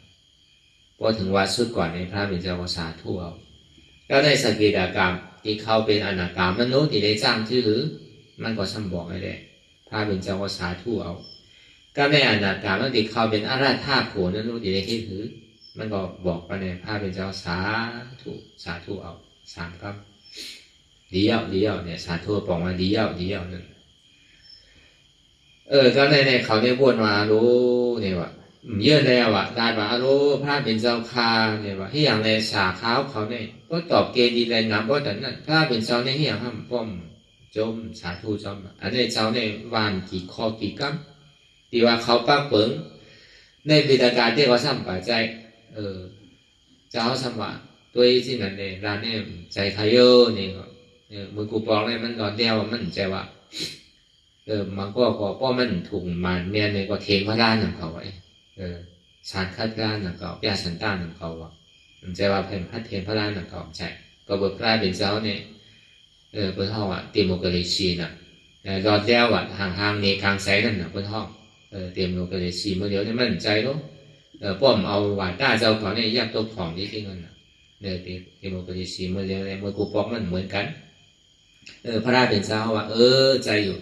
พอถึงว่าสุดก่อนในพระเป็นเจ้าก็สาธุเอาก็ได้สกิตากรรมที่เขาเป็นอนาคามนุษย์ที่ได้จ้างชื่อมันก็ซ้ำบอกไม่ได้พระเป็นเจ้าก็สาธุเอาก็ในอนาคามนุษย์ที่เขาเป็นอาราธาโขนนุษย์ที่ได้ถือมันก็บอกไปในพระเป็นเจ้าสาธุเอาสามครับดีเอาเนี่ยสาธุบอกว่าดีเอานั่นก็ในเขาได้พูดมารู้เนี่ยว่าเยอะแล้วอ่ะได้ว่ารู้พระเป็นเจ้าค่าเนี่ยว่าที่อย่างในสาขาเขาเนี่ยก็ตอบเกณฑ์ดีเลยนะเพราะแต่นั้นพระเป็นเจ้าในที่อย่างห้ามป้อมจมสาธุจมอันนี้เจ้าในวานกี่ข้อกี่กัมที่ว่าเขาป้าเปิงในวิธีการที่เขาซ้ำป่าใจเจ้าสมว่าตัวที่นั่นเนี่ยร้านเนี่ยใจขยโยเนี่ยมือกูปองเนี่ยมันตอนเดียวมันใจว่ามันก็ป้อมันถูกมันเมียเนี่ยก็เทงพระด้านของเขาไว้สารคัดด้านของเขาแปสันต้านของเขาว่ามันใจว่าเป็นพัดเทงพระด้านของเขาใช่ก็เบิกพระเป็นเจ้าเนี่ยเพื่อนห้องเตรียมโมกเลชีน่ะรอดแล้วห่างในกลางไซนั่นน่ะเพื่อนห้องเตรียมโมกเลชีเมื่อเดียวเนี่ยมันใจเนาะป้อมเอาว่าต้าเจ้าเขาเนี่ยแยกตัวของที่ที่นั่นน่ะเตรียมโมกเลชีเมื่อเดียวเนี่ยเมื่อกูป้อมมันเหมือนกันพระราเป็นเจ้าว่าใจอยู่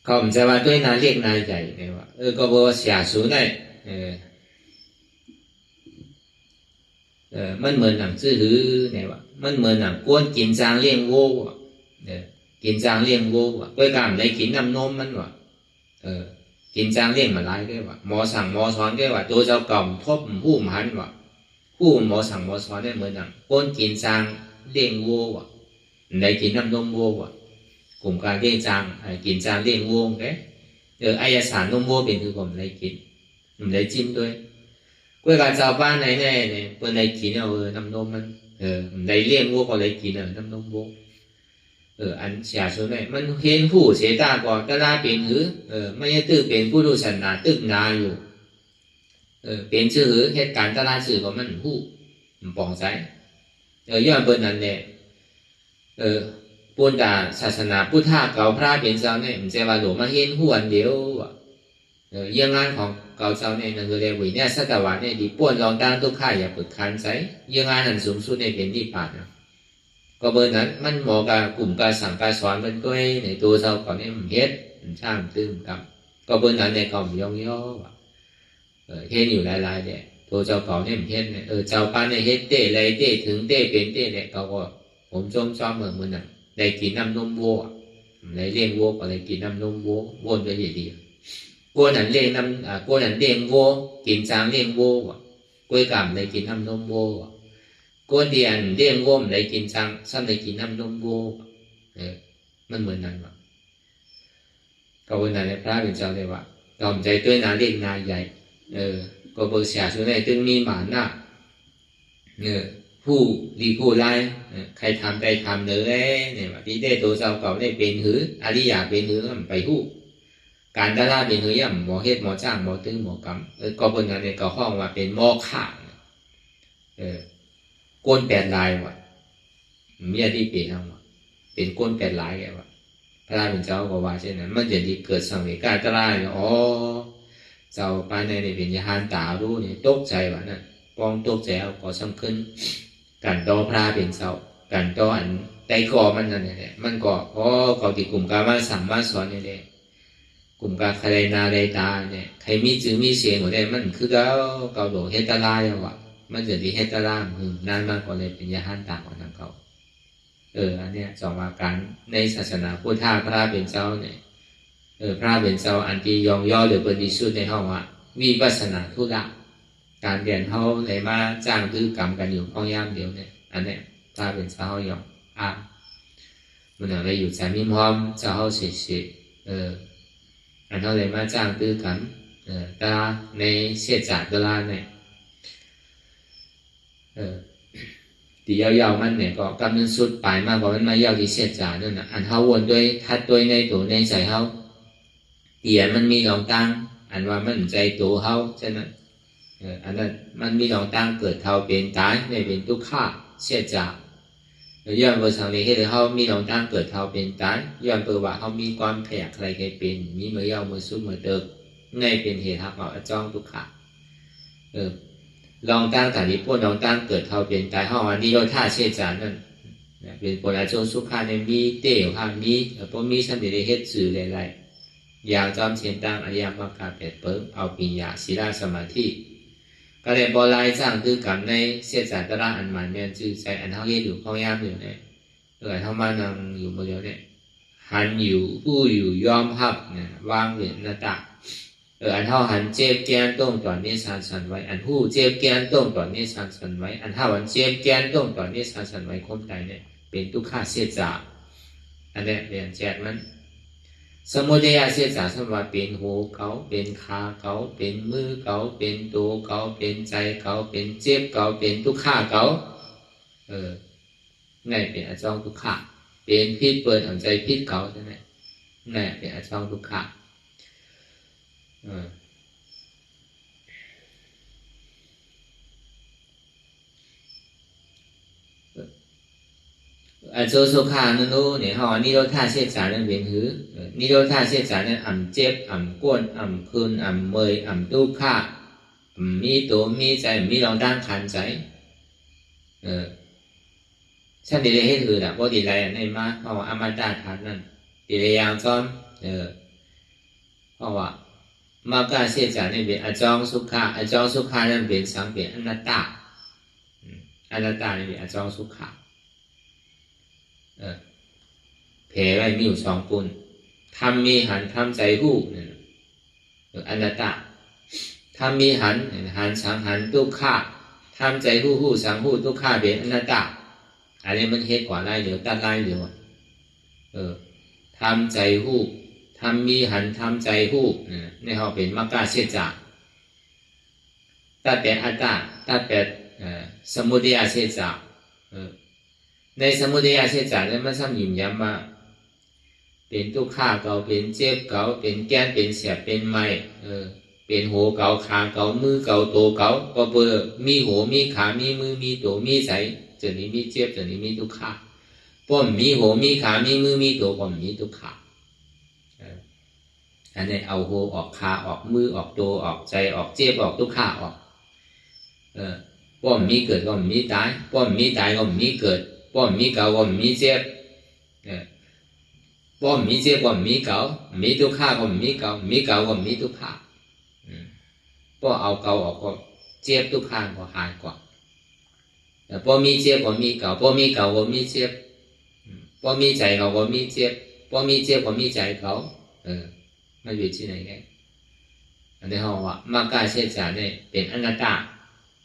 เขาไม่ใช่ว่าด้วยนาเรียกนายใหญ่เนี่ยว่าก็บอกว่าเสียสูงได้มันเหมือนหนังซื่อหือเนี่ยว่ามันเหมือนหนังก้นกินจางเลี้ยงโว้กินจางเลี้ยงโว้ด้วยการได้กินน้ำนมมันว่ากินจางเลี้ยงมาไล่ด้วยว่าหมอสั่งหมอสอนด้วยว่าตัวเจ้ากล่อมทบผู้มันว่าผู้หมอสั่งหมอสอนได้เหมือนหนังก้นกินจางเลี้ยงโว้ว่าได้กินน้ำนมโว้ว่ากลุ่มการเลี้ยงจางกินจางเลี้ยงโว้เนี่ยอายสารนมโว้เป็นคือกลุ่มได้กินได้จิ้มด้วยก็การชาวบ้านไหนเนี่ยเปิดได้กินน้ำนมมันได้เลี้ยงโว้ก็ได้กินน้ำนมโว้อันเสียส่วนไหนมันเห็นผู้เสียตาก่อนก็ได้เป็นหือไม่ใช่ตื้อเป็นผู้ดูสันนาตึกนาอยู่เป็นชื่อหือเหตุการณ์ตลาดสื่อของมันผู้ปองใจย้อนเปิดนั่นแหละปุณดาศาสนาพุทธะเก่าพระเป็นเจ้าเนี่ยมันจะว่าหลวงมาเห็นหัวเดียวเยี่ยงงานของเก่าเจ้าเนี่ยนั่นคือเรียกว่าเนี่ยสัตวะเนี่ยดีป่วนลองตั้งทุกข้าอย่าเปิดคันใจเยี่ยงงานนั้นสูงสุดในเป็นที่ป่านะก็เบอร์นั้นมันเหมาะกับกลุ่มการสั่งการสอนมันก็ในตัวเจ้าก่อนเนี่ยมันเฮ็ดมันช่างตื้มกับก็เบอร์นั้นในกล่อมย่อว่าเฮ็ดอยู่หลายๆเนี่ยตัวเจ้าก่อนเนี่ยมันเฮ็ดเนี่ยเจ้าป้าเนี่ยเฮ็ดเต้ไรเต้ถึงเต้เป็นเต้เนี่ยเขาก็ผมจอมเหมือนน่ะได้กินน้ำนมวัวได้เลี้ยงวัวก็ได้กินน้ำนมวัววนไปอย่างเดียวกัวนั้นเลี้ยงกัวนั้นเลี้ยงวัวกินจางเลี้ยงวัวกล้วยกำได้กินน้ำนมวัวกัวเดียนเลี้ยงวัวได้กินจางซ้ำได้กินน้ำนมวัวมันเหมือนนั้นวะก็วันนั้นพระเป็นเจ้าเลยว่าตอมใจด้วยนาเลี้ยงนาใหญ่ก็เบอร์เสียส่วนไหนตึงมีหมาหน้าผู้ดีผู้ไล่ใครทำได้ทำเนื้อเนี่ยที่ได้ตัวเจ้าเก่าได้เป็นหืออริยาเป็นหือไปผู้การดาราเป็นหือย่ำหมอเฮ็ดหมอจ้างหมอตึงหมอกรรมก็เป็นงานในก็ห้องว่าเป็นหมอข่างก้นแปดลายว่ะเมียที่เป็นทั้งว่ะเป็นก้นแปดลายแกว่ะพระราเป็นเจ้าก็ว่าเช่นนั้นมันจะดีเกิดสังเวชการดาราเนี่ยเจ้าปานในเป็นยานตารู้เนี่ยตกใจว่ะนั่นป้องตกใจเอาก็สำคัญการต่อพระเป็นเจ้า กันต่ออันใต้ก่อมันนั่นแหละมันก็เพราะเขาที่กลุ่มกามาสั่งมาสอนนี่แหละกลุ่มกาใครนาใดตาเนี่ยใครมีจื้อมีเสียงหมดเลยมันคือเขาโดเฮตาลาอย่างวะมันจะดีเฮตาลานานมากกว่าเลยเป็นยาหันต่างกว่าทางเขาอันเนี้ยสองอาการในศาสนาพุทธะพระเป็นเจ้าเนี่ยพระเป็นเจ้าอันที่ยองย่อหรือเป็นที่สุดในห้องว่าวิปัสสนาธุระการเรียนเขาเลยมาจ้างซื้อกรรมกันอยู่ห้องย่ามเดียวเนี่ยอันเนี้ยพระเป็นเจ้ายองมันอะไรอยู่ใจมิมพร้อมเจ้าเสียอันเขาเลยมาจ้างซื้อกรรมตาในเสียจ่าตลาเนี่ยที่ยาวๆมันเนี่ยก็กำลังสุดปลายมากกว่ามันมายาวที่เสียจ่านั่นน่ะอันเขาวนด้วยทัดด้วยในตัวในใจเขาเดียมันมีหลงตั้งอันว่ามันใจตัวเขาใช่ไหมอันนั้นมันมีหลงตั้งเกิดเท่าเป็นตายไม่เป็นทุกข์เสียจ่าย้อนไปทางนี้ให้เขามีหลงตั้งเกิดเท่าเป็นตายย้อนไปว่าเขามีความแผลใครใครเป็นมีเมื่อยาวเมื่อสุดเมื่อเติบในเป็นเหตุหักเหาจ้องทุกข์ลองตั้งแต่นี้พวกลองตั้งเกิดเท่าเป็นตายห้องอันนี้เราท่าเสียจ่านั่นเป็นปราโจสุขาในมีเตี้ยวมีพวกมีสันติเฮ็ดสื่อหลายอย่างจอมเชียนตั้งอริยมรรคเปดเปิงเอาปัญญาศีลสมาธิก็เลยบอลายสร้างคือกับในเสียจากตระอันหมันเนี่ยจื่อใจอันเท่าเย็ดอยู่ข้อยามอยู่เนี่ยเท่ามานังอยู่มาเดียวเนี่ยหันอยู่ผู้อยู่ยอมหับเนี่ยวางเหรียญหน้าตาอันเท่าหันเจ็บแกนต้งต่อนี้สันไว้อันผู้เจ็บแกนต้งต่อนี้สันไว้อันเท่าหันเจ็บแกนต้งต่อนี้สันไว้คมใจเนี่ยเป็นทุกข์เสียจากอันนี้เรียนแจกมันสมุทัยเสียจากสมว่าเป็นหูเขาเป็นขาเขาเป็นมือเขาเป็นตัวเขาเป็นใจเขาเป็นเจ็บเขาเป็นทุกข์เขาไงเป็นอจองทุกข์เป็นพิษเปิดหัวใจพิษเขาใช่ไหมไงเป็นอจองทุกข์อโจสุขานั่นเนี่ยฮะนิโรธาเสียจากนั่นเป็นหือนิโรธาเสียจากนั่นอ่ำเจ็บอ่ำก้นอ่ำคืนอ่ำเมยอ่ำทุกข์มีตัวมีใจมีลองด้านขันใจฉันดีเลยให้ถือแหละเพราะดีเลยในมาเพราะว่าอมตะทานนั่นดีเลยยังซ้อมเพราะว่ามากาเสียจากนี่เป็นอจองสุขาอจองสุขานั่นเป็นสังเป็นอนัตตาอนัตตานี่เป็นอจองสุขาแผลไว้มีอยู่สองปุ่นทำมีหันทำใจหู้อนัตตาทำมีหันสังหันทุกข์ทำใจหู้สังหู้ทุกข์เป็นอนัตตาอันนี้มันเหตุกว่าไล่เหลียวตัดไล่เหลียวทำใจหู้ทำมีหันทำใจหู้ในเขาเป็นมรรคเสียจากตัดแต่อัตตาตัดแต่สมุทัยเสียจากในสมุทัยเสียจากนั้นมันซ้ำยิ้มย้ำมาเป็นทุกข์เขาเป็นเจ็บเขาเป็นแก้นเป็นเสียเป็นไม้เป็นหัวเขาขาเขามือเขาตัวเขาก็เบอร์มีหัวมีขามีมือมีตัวมีใจจนนี้มีเจ็บจนนี้มีทุกข์ป้อมมีหัวมีขามีมือมีตัวป้อมมีทุกข์อันนี้เอาหัวออกขาออกมือออกตัวออกใจออกเจ็บออกทุกข์ออกป้อมมีเกิดก็มีตายป้อมมีตายก็มีเกิดป้อมมีเก่าก็มีเจ็บป้อมมีเจ็บก็มีเก่ามีทุกข์ก็มีเก่ามีเก่าก็มีทุกข์ป้อเอาเก่าออกก็เจ็บทุกข์ก็หายกว่าป้อมีเจ็บก็มีเก่าป้อมีเก่าก็มีเจ็บป้อมีใจเขาก็มีเจ็บป้อมีเจ็บก็มีใจเขาไม่อยู่ที่ไหนไงอันนี้เขาว่ามากาเสียจากเนี่ยเป็นอนัตตา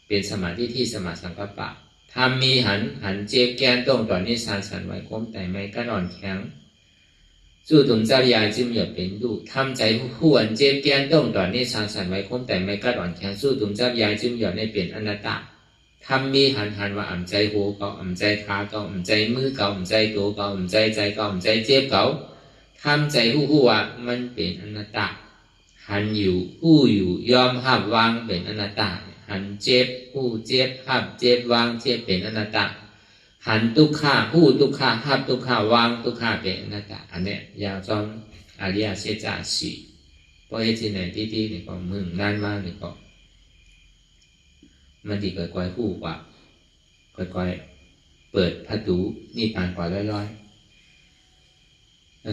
เป็นสมาธิที่สมาสังกัปปะทำมีหันเจ็บแกนต้องต่อนี้สันไว้คมแต่ไม่ก็นอนแข็งจู่ตุ่มเจ้ายายจึงเหยียบเป็นดูทำใจผู้อันเจ็บแกนต้องต่อนี้สันไว้คมแต่ไม่ก็นอนแข็งจู่ตุ่มเจ้ายายจึงเหยียบในเป็นอนัตตาทำมีหันว่าอ่ำใจหัวเขาอ่ำใจขาเขาอ่ำใจมือเขาอ่ำใจตัวเขาอ่ำใจใจเขาอ่ำใจเจ็บเขาทำใจผู้ว่ามันเป็นอนัตตาหันอยู่ผู้อยู่ยอมหับวางเป็นอนัตตาหันเจ็บผู้เจ็บหับเจ็บวางเจ็บเป็นอนัตตาหันทุกข์ผู้ทุกข์หับทุกข์วางทุกข์เป็นอนัตตาอันนี้ยาวจนอริยสัจจะสี่เพราะเหตุไหนที่นี่ก็มึงนานมากนี่ก็มันดีเกิดกวยผู้กว่าเกิดกวยเ เปิดประตูนิพพานกว่าร้อย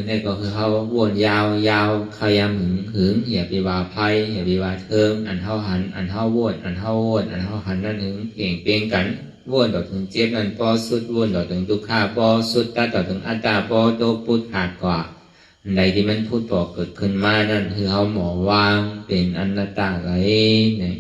นี่ก็คือเขาวนยาวขยำหึงอย่าไปว่าไพ่อย่าไปว่าเทิงอันเท่าหันอันเท่าวนอันเท่าวนอันเท่าหันนั่นหึงเปลี่ยนกันวนต่อถึงเจ็บนั่นปอสุดวนต่อถึงทุกข้าปอสุดตาต่อถึงอัตตาปอโตพุทธขาดกว่าใดที่มันพูดบอกเกิดขึ้นมานั่นคือเขาหมอวางเป็นอนัตตาไรเนี่ย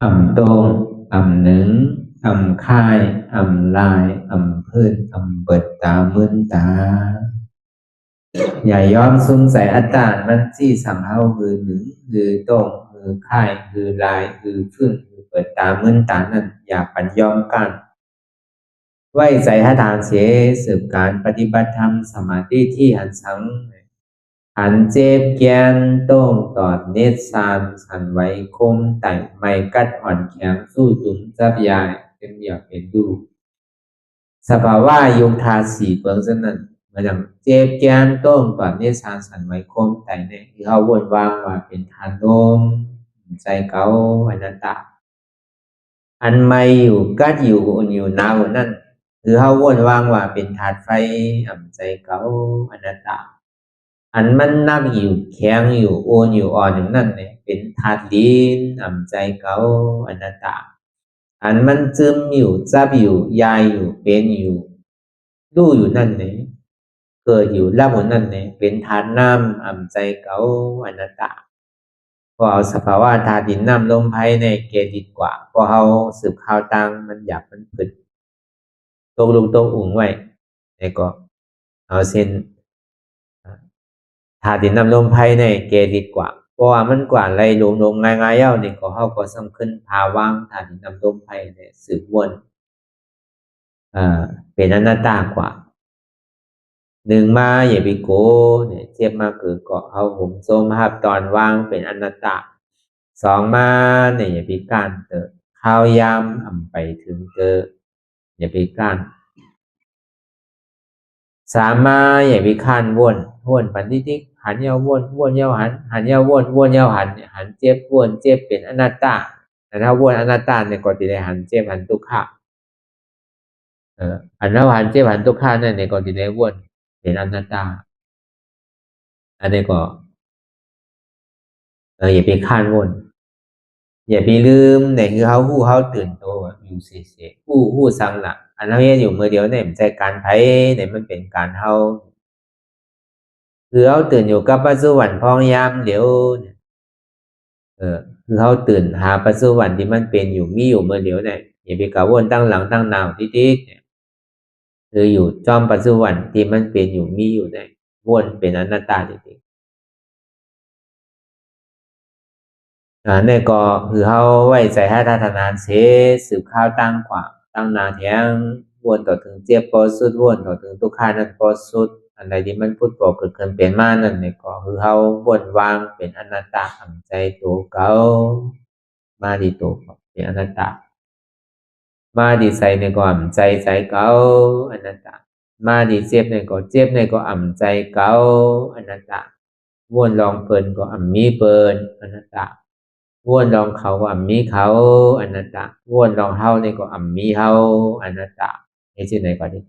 โตงหนึ่งค่ายลายพื้นเปิดตามึนตาอย่ายอมสงสัยอัตตามันที่สังเฮาคือหนึ่งคือโตงคือค่ายคือลายคือพื้นคือเปิดตามึนตานั่นอย่าปัญยอมกันไว้ใจให้ทานเสียสืบการปฏิบัติธรรมสมาธิที่หันสังหันเจ็บแกนโต้งตอดเนตรสานสันไว้คมไต่ไม่กัดอ่อนแข็งสู้ตุนจับยายเป็นอยากเป็นดูสภาวะยุงทาสีเปิงสนั่นมันยังเจ็บแกนโต้งตอดเนตรสานสันไว้คมไต่เนี่ยที่เขาวนวางว่าเป็นทานลมใจเก่าอนัตตาอันไม่อยู่กัดอยู่อุ่นอยู่หนาวนั่นคือเขาวนวางว่าเป็นธาตุไฟใจเก่าอนัตตาอันมันนักอยู่แข็งอยู่โอนอยู่อ่อนอย่างนั้นเนี่ยเป็นธาตุดินใจเก่าอนัตตาอันมันซึมอยู่จับอยู่ยายอยู่เป็นอยู่รู้อยู่นั่นเนี่ยเกิดอยู่รับอยู่นั่นเนี่ยเป็นธาตุน้ำใจเก่าอนัตตาพอเอาสภาวะธาตุดินน้ำลมไพ่ในเกดีกว่าพอเอาสืบข่าวตังมันอยากมันผึดตกลงตกอุ่งไว้แล้วก็เอาเส้นธาตุดินน้ำลมไพ่ในเกดีกว่าเพราะว่ามันกว่าไรลงง่ายๆเย้านี่ก็เขาก็สำคัญภาวะธาตุดินน้ำลมไพ่เนี่ยสืบวนเป็นอนัตตากว่าหนึ่งมาอย่าไปโกเนี่ยเทียบมาคือก็เอาผมโซมภาพตอนว่างเป็นอนัตตาสองมาเนี่ยอย่าไปการเตอข้าวยำไปถึงเตออย่าไปการสามมาอย่าไปข้านวนปันทิกหันเยาวนเยาหันเยาวนเยาหันเจ็บวนเจ็บเป็นอนัตตาแต่ถ้าวนอนัตตาเนี่ยก็จะได้หันเจ็บหันทุกขะหันหันเจ็บหันทุกขะนั่นเนี่ยก็จะได้วนเป็นอนัตตาอันนี้ก็อย่าไปข้านวนอย่าไปลืมเนี่ยคือเขาตื่นตัวอยู่เสียผู้สังหลักอันนั้นอยู่มือเดียวเนี่ยมันใจการไพ่เนี่ยมันเป็นการเฮาคือเขาตื่นอยู่กับปัจจุบันพองยามเดี๋ยวเนี่ยคือเขาตื่นหาปัจจุบันที่มันเป็นอยู่มีอยู่เมื่อเดียวเนี่ยอย่าไปกะวนตั้งหลังตั้งนาวติ๊กเนี่ยคืออยู่จอมปัจจุบันที่มันเป็นอยู่มีอยู่เนี่ยวนเป็นอนัตตาจริงๆเนี่ยก็คือเขาไว้ใจให้ทัศนานเสสืบข้าวตั้งกว่าตั้งนาแทงวนต่อถึงเจ็บปอสุดวนต่อถึงทุกขานั้นปอสุดอะไรที่มันพูดบอกเกิดขึ้นเป็นมานั่นเนี่ยก็คือเขาวนวางเป็นอนัตตาทำใจตัวเก่ามาดีตัวเป็นอนัตตามาดีใส่ในก็อ่ำใจเก่าอนัตตามาดีเจ็บในก็เจ็บในก็อ่ำใจเก่าอนัตตาวนลองเปินก็อ่ำมีเปินอนัตตาวนลองเขาก็อ่ำมีเขาอนัตตาวนลองเฮาในก็อ่ำมีเฮาอนัตตานี่ชื่อไหนก็ได้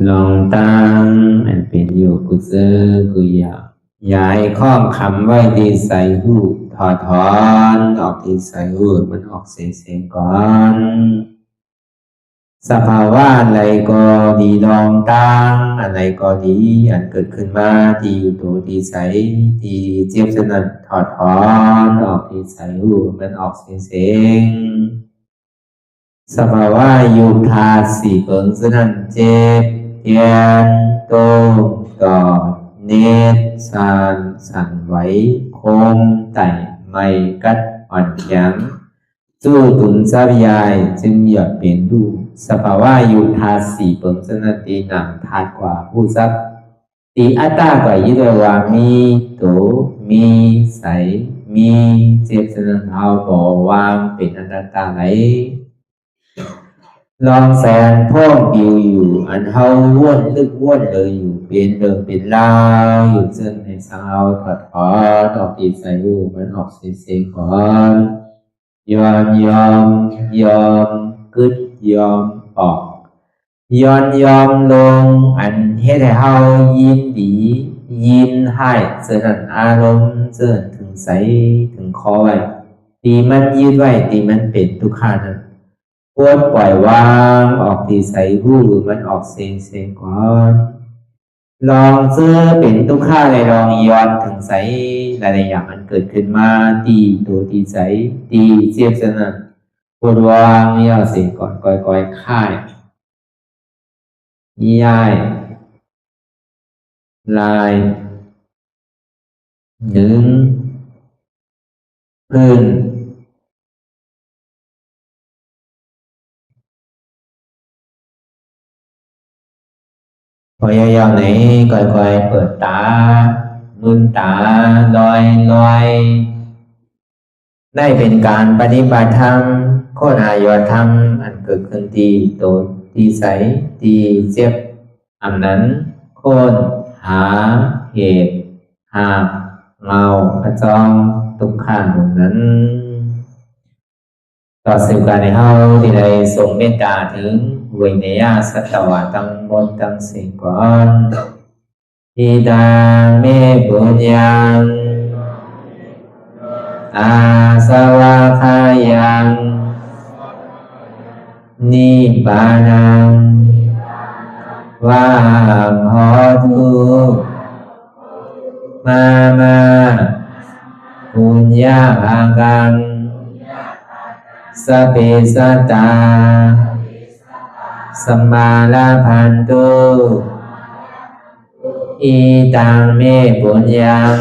ลองตั้งอันเป็นอยู่กุศลกุยาย้ายข้อมคำไว้ที่ใส่หูถอดถอนออกที่ใส่หูมันออกเสียงก่อนสภาวะอะไรก็ดีลองตั้งอะไรก็ดีอันเกิดขึ้นมาที่อยู่ตัวที่ใส่ที่เจ็บสนั่นถอดถอนออกที่ใส่หูมันออกเสียงสภาวะอยู่ธาตุสี่เปิงสนั่นเจ็บเทียนโตกอดเนตรสั่นไหวโคมไต่ไม่กัดอ่อนแข็งสู้ตุนทรัพยายจึงหยดเปลี่ยนดูสภาวะอยู่ธาตุสี่เปิงสนั่นตีหนังธาตุกว่าผู้ทรัพย์ตีอัตตากว่ายึดว่ามีโตมีใสมีเจ็บสนั่นเอาบ่วางเป็นอนัตตาไหลลองแสนพ่องปิวอยู่อันเฮาว่นลึกว่นเลยอยู่เป็นเดิมเป็นลาวอยู่เส้นในสาวถอดถอนออกตีใส่รูมันออกเสียงก่อนยอมกึดยอมออกยอมลงอันเฮ็ดให้เฮายินดียินให้เสื่อมอารมณ์เสื่อมถึงใสถึงคอไว้ตีมันยืดไว้ตีมันเป็นทุกขานั้นปวดปล่อยวางออกที่ใส่หูมันออกเสียงก่อนลองเสื้อเป็นทุกข้าเลยลองย้อนถึงใส่หลายอย่างมันเกิดขึ้นมาตีตัวที่ใส่ตีเสียบสนั่นปวดวางย่อเสียงก่อนก่อยค่ายย้ายลายดึงพื้นพอยาวๆไหนก่อยเปิดตาลืมตาลอยได้เป็นการปฏิบัติธรรมโคหายอดธรรมอันเกิดขึ้นที่โตที่ใสที่เจ็บอันนั้นโคนหาเหตุหาเงาขจรทุกข้างนั้นต่อสืบการในเฮาที่ได้ส่งเมตตาถึงวิเนยสัตวะตั้งบนตั้งสิ่งก่อนอิดาเมบุญยังอาสวะคายังนิบานังวาหอตุมาปุญญาภากังสเปสัตตาสัมมาลาภันตุอิตังเมปุญญัง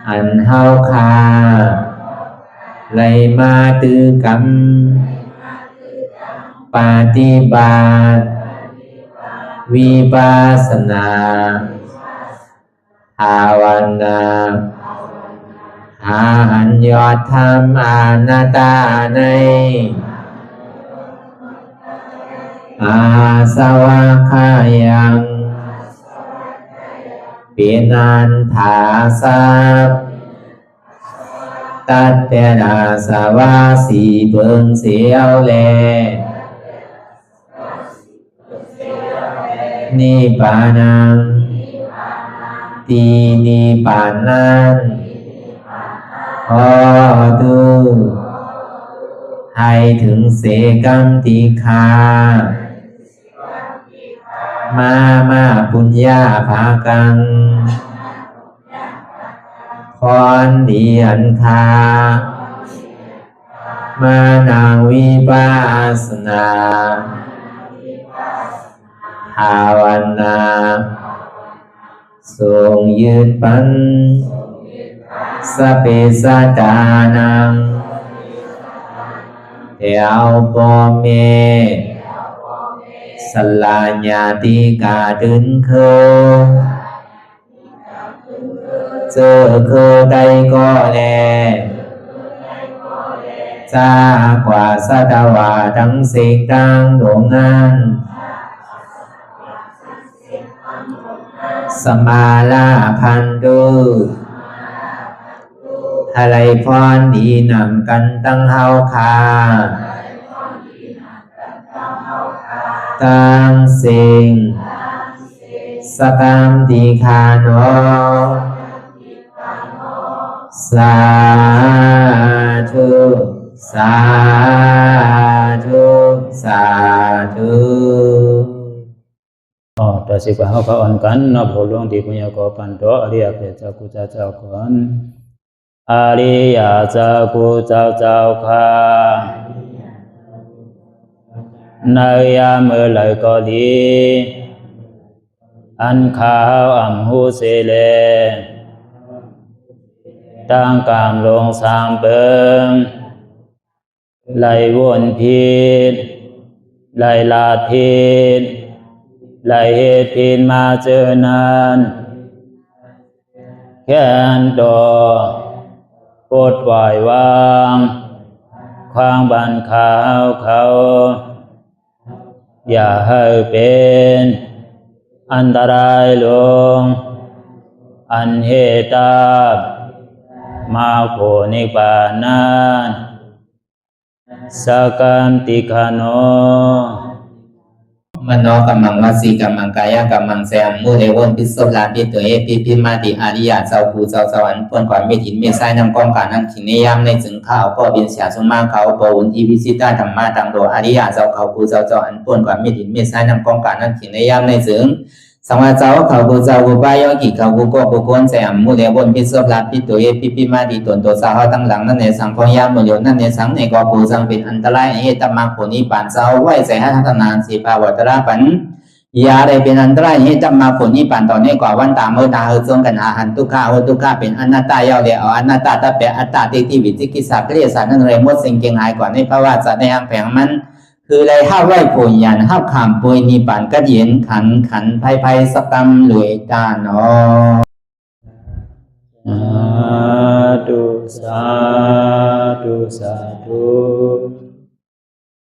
อันเฮาคาไลมาตือกรรมปฏิบัติวิปัสสนาภาวนาหาอันยอดธรรมอนัตตาในอาสวะคายังเป็นอันถาสัพตัดแต่นาสวะสีเบิงเสียวแลนิพพานังตีนิพพานันขอดูให้ถึงเสกัมติคามาปุญญาภากังคอนดีอันคามานังวิปัสสนาภาวนาทรงยืดปันสเปสัตตานังเทวปเมสลาญาติกาดึนเคเจอคือใดก็แลจากว่าสัตวาทั้งสิ่งต่างดวงงานสมาลาพันตุอะไรพรดีนำกันตั้งเฮาคา กามสิ่งสกามติคาโนสาธุสาธุสาธุ ต่อสิกว่าเฮาพระอ่อนกันเนาะพระหลวงที่ปุญญาก็ปันโตอริยเพศเจ้ากูเจ้าก่อนอริยเจ้ากูเจ้าค่ะในยามเมื่อไหร่ก็ดีอันข้าวอ่ำหูเสเลตั้งกามลงสามเปิงไหลวนพิษไหลลาดพิษไหลเหตุพิษมาเจอนั้นแค้นดอกปวดไหววางความบันขาวเขาอย่าให้เป็นอันตรายลงอันเหตุมาโผนิปานันสกันติคาโนมโนกัมมังวสีกัมมังกายกัมมังแสงมูเอวนพิศลาปิตัวเอปิพิมาติอาริยะเจ้าภูเจ้าสวรรค์พ้นก่อนเมถินเมษายนำกองการนั่งขินนิยามในจึงข้าวก็บินเสียสุมาเขาปวุนอีวิสิตาธรรมะตังโดอาริยะเจ้าเขาภูเจ้าสวรรค์พ้นก่อนเมถินเมษายนำกองการนั่งขินนิยามในจึงสังวาเจ้าเขาภูเจ้าภูปายกิเขาภูโกภูโกนแสงมูเอวนพิศลาปิตัวเอปิพิมาติตนตัวสาวตั้งหลังนั่นในสังพยามโยนั่นในสังในกอภูสังเป็นอันตรายเหตุมรรคผลนิพพานเจ้าไหวใส่ให้ทัศนานสีภาวตระปันยาได้เป็นอันตรายให้จำมาผลนิพพานต่อเนื่องกว่าวันตามเมื่อตาเฮจงกันหาหันทุกข้าทุกข้าเป็นอนัตตาเยาเดียวอนัตตาตาเป็นอัตตาที่วิจิกิสาเกลียสารนั่นเลยมดสิ่งเก่งหายกว่าในภาวะสัตว์ในอังแผงมันคือเลยห้าไหวผลยันห้าขามปุยนิพพานก็เย็นขันภัยสกรรมรวยตาเนาะสาธุสาธุ